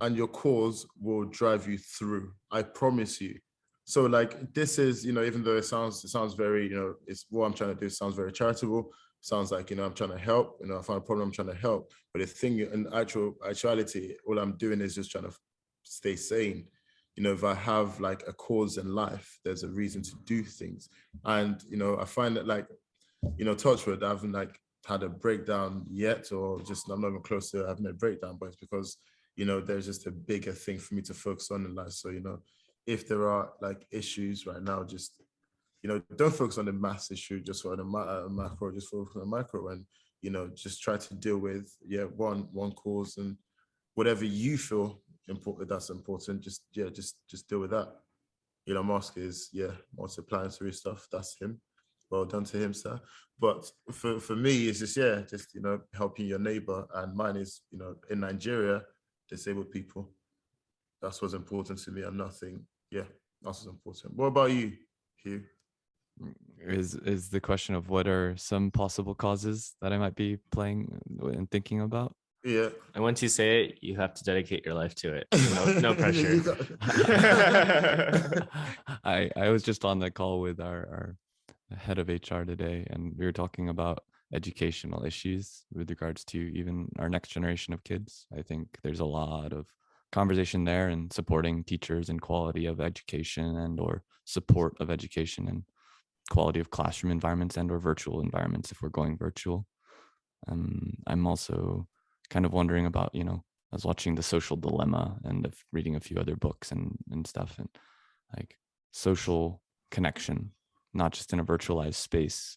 and your cause will drive you through. I promise you. So, like, this is, you know, even though it sounds very, you know, it's what I'm trying to do. It sounds very charitable. Sounds like, you know, I'm trying to help. You know, I find a problem, I'm trying to help. But the thing, in actuality, all I'm doing is just trying to stay sane. You know, if I have like a cause in life, there's a reason to do things. And, you know, I find that, like, you know, touch wood, I haven't like had a breakdown yet, or just, I'm not even close to having a breakdown, but it's because, you know, there's just a bigger thing for me to focus on in life. So, you know, if there are like issues right now, just, you know, don't focus on the mass issue, just on the macro, just focus on the micro, and, you know, just try to deal with, one cause, and whatever you feel important, that's important, just deal with that. Elon Musk is, multiplying through stuff. That's him. Well done to him, sir. But for me, it's just helping your neighbor. And mine is, in Nigeria, disabled people. That's what's important to me, and nothing. Yeah, that's what's important. What about you, Hugh? Is the question of what are some possible causes that I might be playing and thinking about? Yeah. And once you say it, you have to dedicate your life to it. No pressure. I was just on the call with our head of HR today, and we were talking about educational issues with regards to even our next generation of kids. I think there's a lot of conversation there, and supporting teachers and quality of education and or support of education and quality of classroom environments and or virtual environments if we're going virtual. I'm also kind of wondering about, I was watching The Social Dilemma and reading a few other books and stuff, and like social connection, not just in a virtualized space.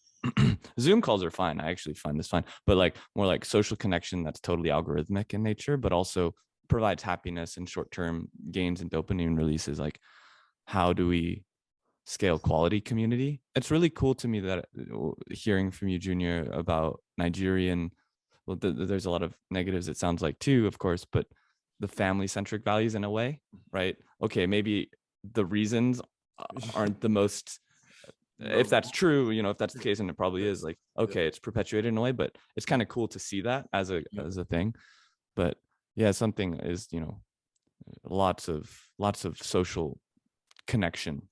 Zoom calls are fine. I actually find this fine, but like more like social connection that's totally algorithmic in nature, but also provides happiness and short-term gains and dopamine releases. Like, how do we scale quality community? It's really cool to me that hearing from you, Junior, about Nigerian, well, there's a lot of negatives, it sounds like, too, of course, but the family-centric values in a way, right? Okay, maybe the reasons aren't the most, if that's true, if that's the case, and it probably is, like, okay, it's perpetuated in a way, but it's kind of cool to see that as a thing. But yeah, something is, lots of social connection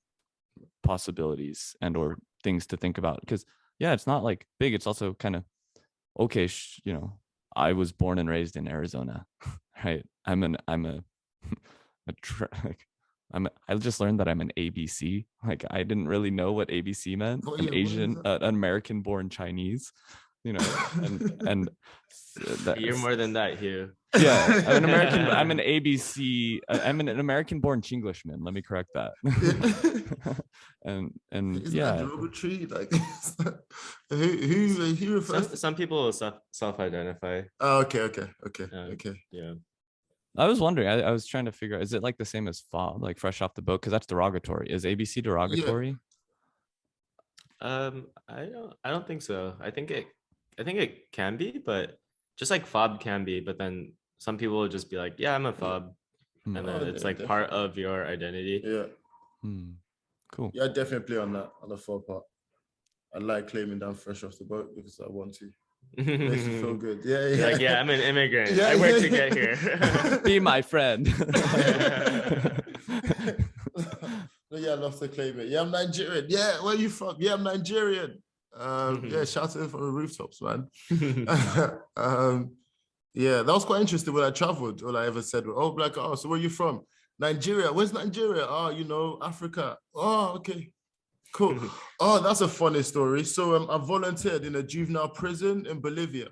possibilities and or things to think about, because it's not like big, it's also kind of okay, I was born and raised in Arizona, right? I just learned that I'm an ABC. Like, I didn't really know what ABC meant. An American born Chinese, and You're more than that, Hugh. Yeah, I'm an ABC. I'm an American-born Chinglishman. Let me correct that. and is that derogatory? Like, who refers? Some people self-identify. Oh, okay. Yeah. I was wondering. I was trying to figure out, is it like the same as fob, like fresh off the boat? Because that's derogatory. Is ABC derogatory? Yeah. I don't think so. I think it can be, but just like fob can be, but then some people will just be like, yeah, I'm a fob. And then it's like definitely part of your identity. Yeah. Cool. Yeah, definitely on the fob part. I like claiming that I'm fresh off the boat because I want to. It makes me feel good. Yeah. Like, yeah, I'm an immigrant. I worked to get here. Be my friend. Yeah, I love to claim it. Yeah, I'm Nigerian. Yeah, where are you from? Yeah, I'm Nigerian. Yeah, shout it from the rooftops, man. Yeah, that was quite interesting when I traveled. All I ever said was, so where are you from? Nigeria. Where's Nigeria? Oh, Africa. Oh, okay. Cool. Oh, that's a funny story. So I volunteered in a juvenile prison in Bolivia.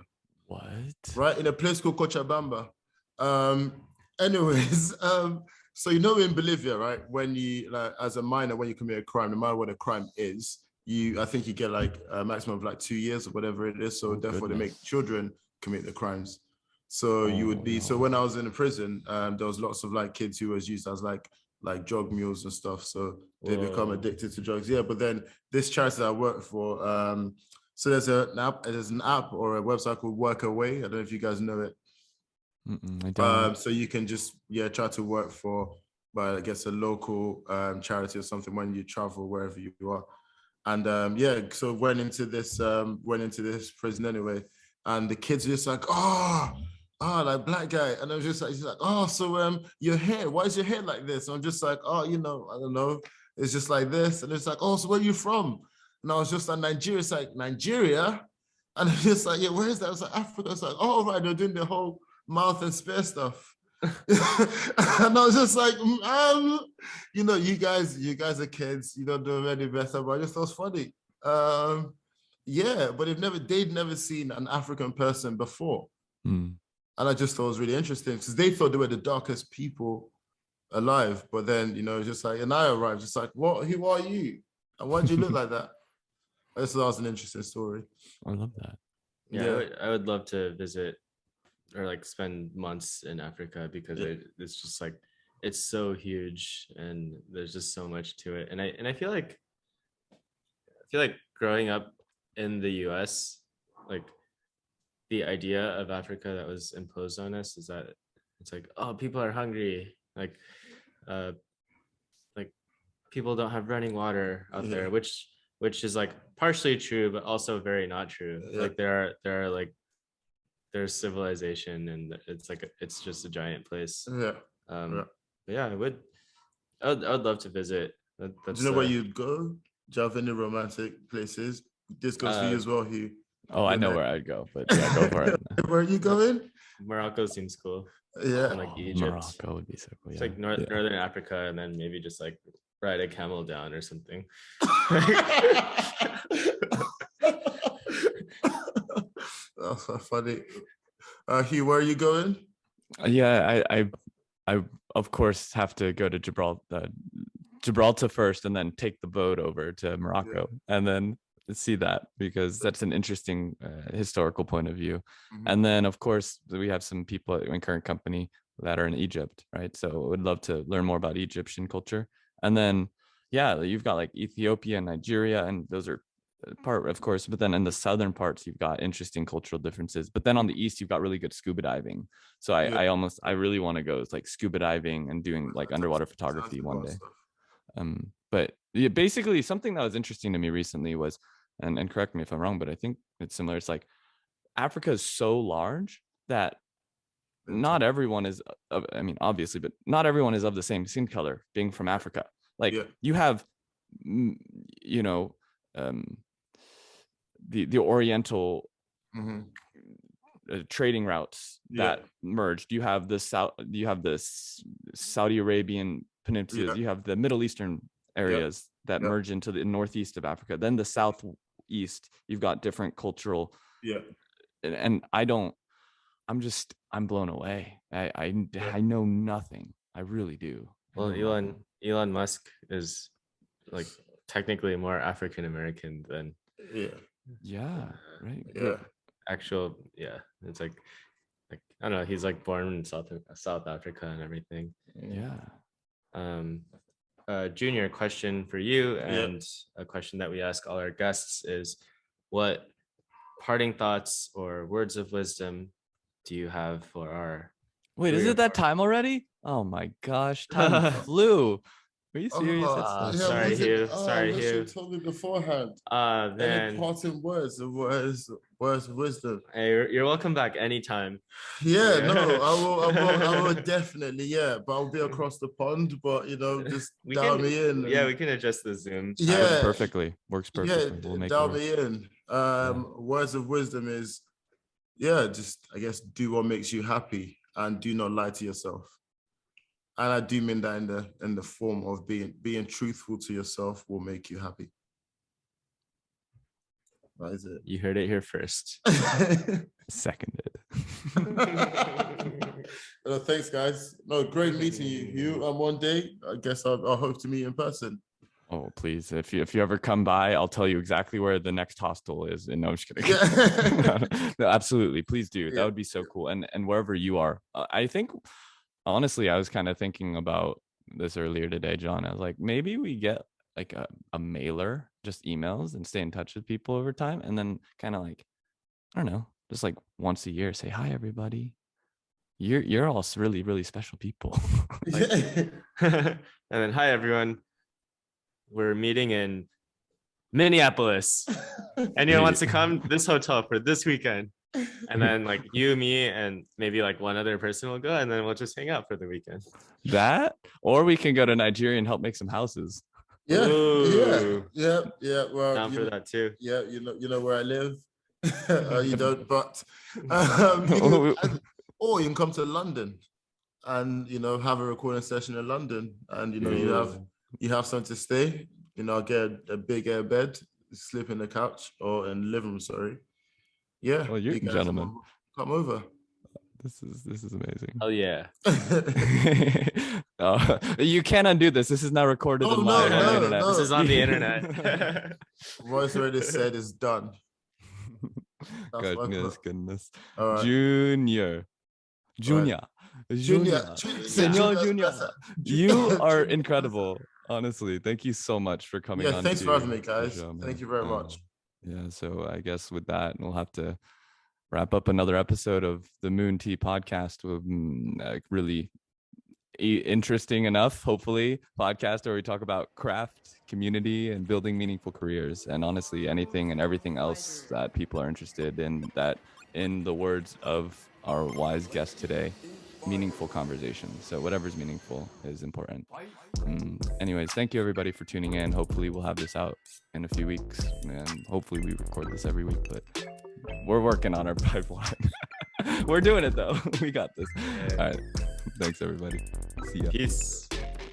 What? Right, in a place called Cochabamba. Anyways, so in Bolivia, right, when you, like, as a minor, when you commit a crime, no matter what a crime is, I think you get like a maximum of like 2 years or whatever it is. So therefore, they make children commit the crimes. So you would be. So when I was in the prison, there was lots of like kids who was used as like drug mules and stuff. So they become addicted to drugs. Yeah, but then this charity that I work for, so there's an app or a website called Workaway. I don't know if you guys know it. I don't. So you can just try to work for, but I guess a local charity or something when you travel wherever you are. And so went into this prison anyway, and the kids were just like, like black guy, and I was just like, he's like, so your hair, why is your hair like this? And I'm just like, I don't know, it's just like this, and it's like, so where are you from? And I was just like, Nigeria. It's like, Nigeria, and I'm just like, yeah, where is that? I was like, Africa. It's like, right, they're doing the whole mouth and spear stuff. And I was just like, you guys are kids, you don't do any better, but I just thought it was funny. But they'd never seen an African person before. And I just thought it was really interesting because they thought they were the darkest people alive. But then, just like, and I arrived, just like, what? Who are you? And why do you look like that? I just thought that was an interesting story. I love that. Yeah. I would love to visit or like spend months in Africa because it's just like it's so huge, and there's just so much to it. And I feel like growing up in the US, like the idea of Africa that was imposed on us is that it's like, oh, people are hungry, uh like people don't have running water out there, which is like partially true, but also very not true. Like there are like there's civilization, and it's like it's just a giant place. But yeah, I would love to visit. Do you know where you'd go? Do you have any romantic places? This goes for you as well, Hugh. Oh, I know where I'd go, but yeah, go for it. Where are you going? Morocco seems cool. Yeah, and like Egypt. Morocco would be so cool. It's like northern Africa, and then maybe just like ride a camel down or something. That's so funny. Hugh, where are you going? Yeah, I of course have to go to Gibraltar first, and then take the boat over to Morocco, and then see that, because that's an interesting historical point of view. And then of course we have some people in current company that are in Egypt, right? So I would love to learn more about Egyptian culture. And then you've got like Ethiopia and Nigeria, and those are part, of course, but then in the southern parts you've got interesting cultural differences. But then on the east you've got really good scuba diving. So I really want to go like scuba diving and doing like underwater photography one day. But yeah, basically something that was interesting to me recently was, and correct me if I'm wrong, but I think it's similar. It's like Africa is so large that not everyone is, I mean, obviously, but not everyone is of the same skin color being from Africa. Like you have, you know, the Oriental trading routes that merged. You have the Saudi Arabian peninsula. You have the Middle Eastern areas that merge into the northeast of Africa. Then the southeast, you've got different cultural. And I'm blown away. I know nothing. I really do. Well, Elon Musk is like technically more African American than actual. It's like I don't know, he's like born in South Africa and everything. Junior, question for you, and a question that we ask all our guests is, what parting thoughts or words of wisdom do you have for our... Wait, is it that time already? Oh my gosh, time flew. Are you serious? Sorry, Hugh. Sorry, Hugh. Told me beforehand. Then any parting words of wisdom? Hey, you're welcome back anytime. Yeah, no, I will definitely, but I'll be across the pond, but just dial me in. Yeah, we can adjust the Zoom. Works perfectly. We'll make dial me in. Words of wisdom is, just I guess do what makes you happy and do not lie to yourself. And I do mean that in the form of being truthful to yourself will make you happy. That is it. You heard it here first. Seconded. Thanks, guys. No, great meeting you, Hugh. One day, I guess I'll hope to meet in person. Oh, please. If you ever come by, I'll tell you exactly where the next hostel is. And no, I'm just kidding. No, absolutely. Please do. That would be so cool. And wherever you are, I think, honestly, I was kind of thinking about this earlier today, John. I was like, maybe we get like a mailer, just emails, and stay in touch with people over time. And then kind of like, I don't know, just like once a year, say, hi, everybody. You're all really, really special people. And then, hi, everyone. We're meeting in Minneapolis. Anyone wants to come this hotel for this weekend? And then like you, me, and maybe like one other person will go, and then we'll just hang out for the weekend. That, or we can go to Nigeria and help make some houses. Yeah. Well, down for that too. Yeah, you know where I live. You don't, but or you can come to London and have a recording session in London, and you have something to stay. I'll get a big air bed, sleep in the couch or in the living room. Sorry. Yeah. Well, you're a gentleman. Come over. This is amazing. Oh yeah. You can't undo this. This is now recorded and live on the internet. This is on the internet. Voice already said it's done. Goodness. All right. Junior. Junior. Senor Junior. That's You are Junior. incredible. Honestly, thank you so much for coming on. Yeah, thanks for having me, the guys. show, man. Thank you very much. Yeah, so I guess with that, we'll have to wrap up another episode of the Moon Tea podcast with really interesting enough, hopefully, podcast where we talk about craft, community, and building meaningful careers, and honestly anything and everything else that people are interested in, that, in the words of our wise guest today, meaningful conversation. So whatever's meaningful is important. Anyways, thank you everybody for tuning in. Hopefully we'll have this out in a few weeks, and hopefully we record this every week, but we're working on our pipeline. We're doing it though. We got this. All right, thanks everybody. See ya. Peace.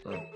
Right.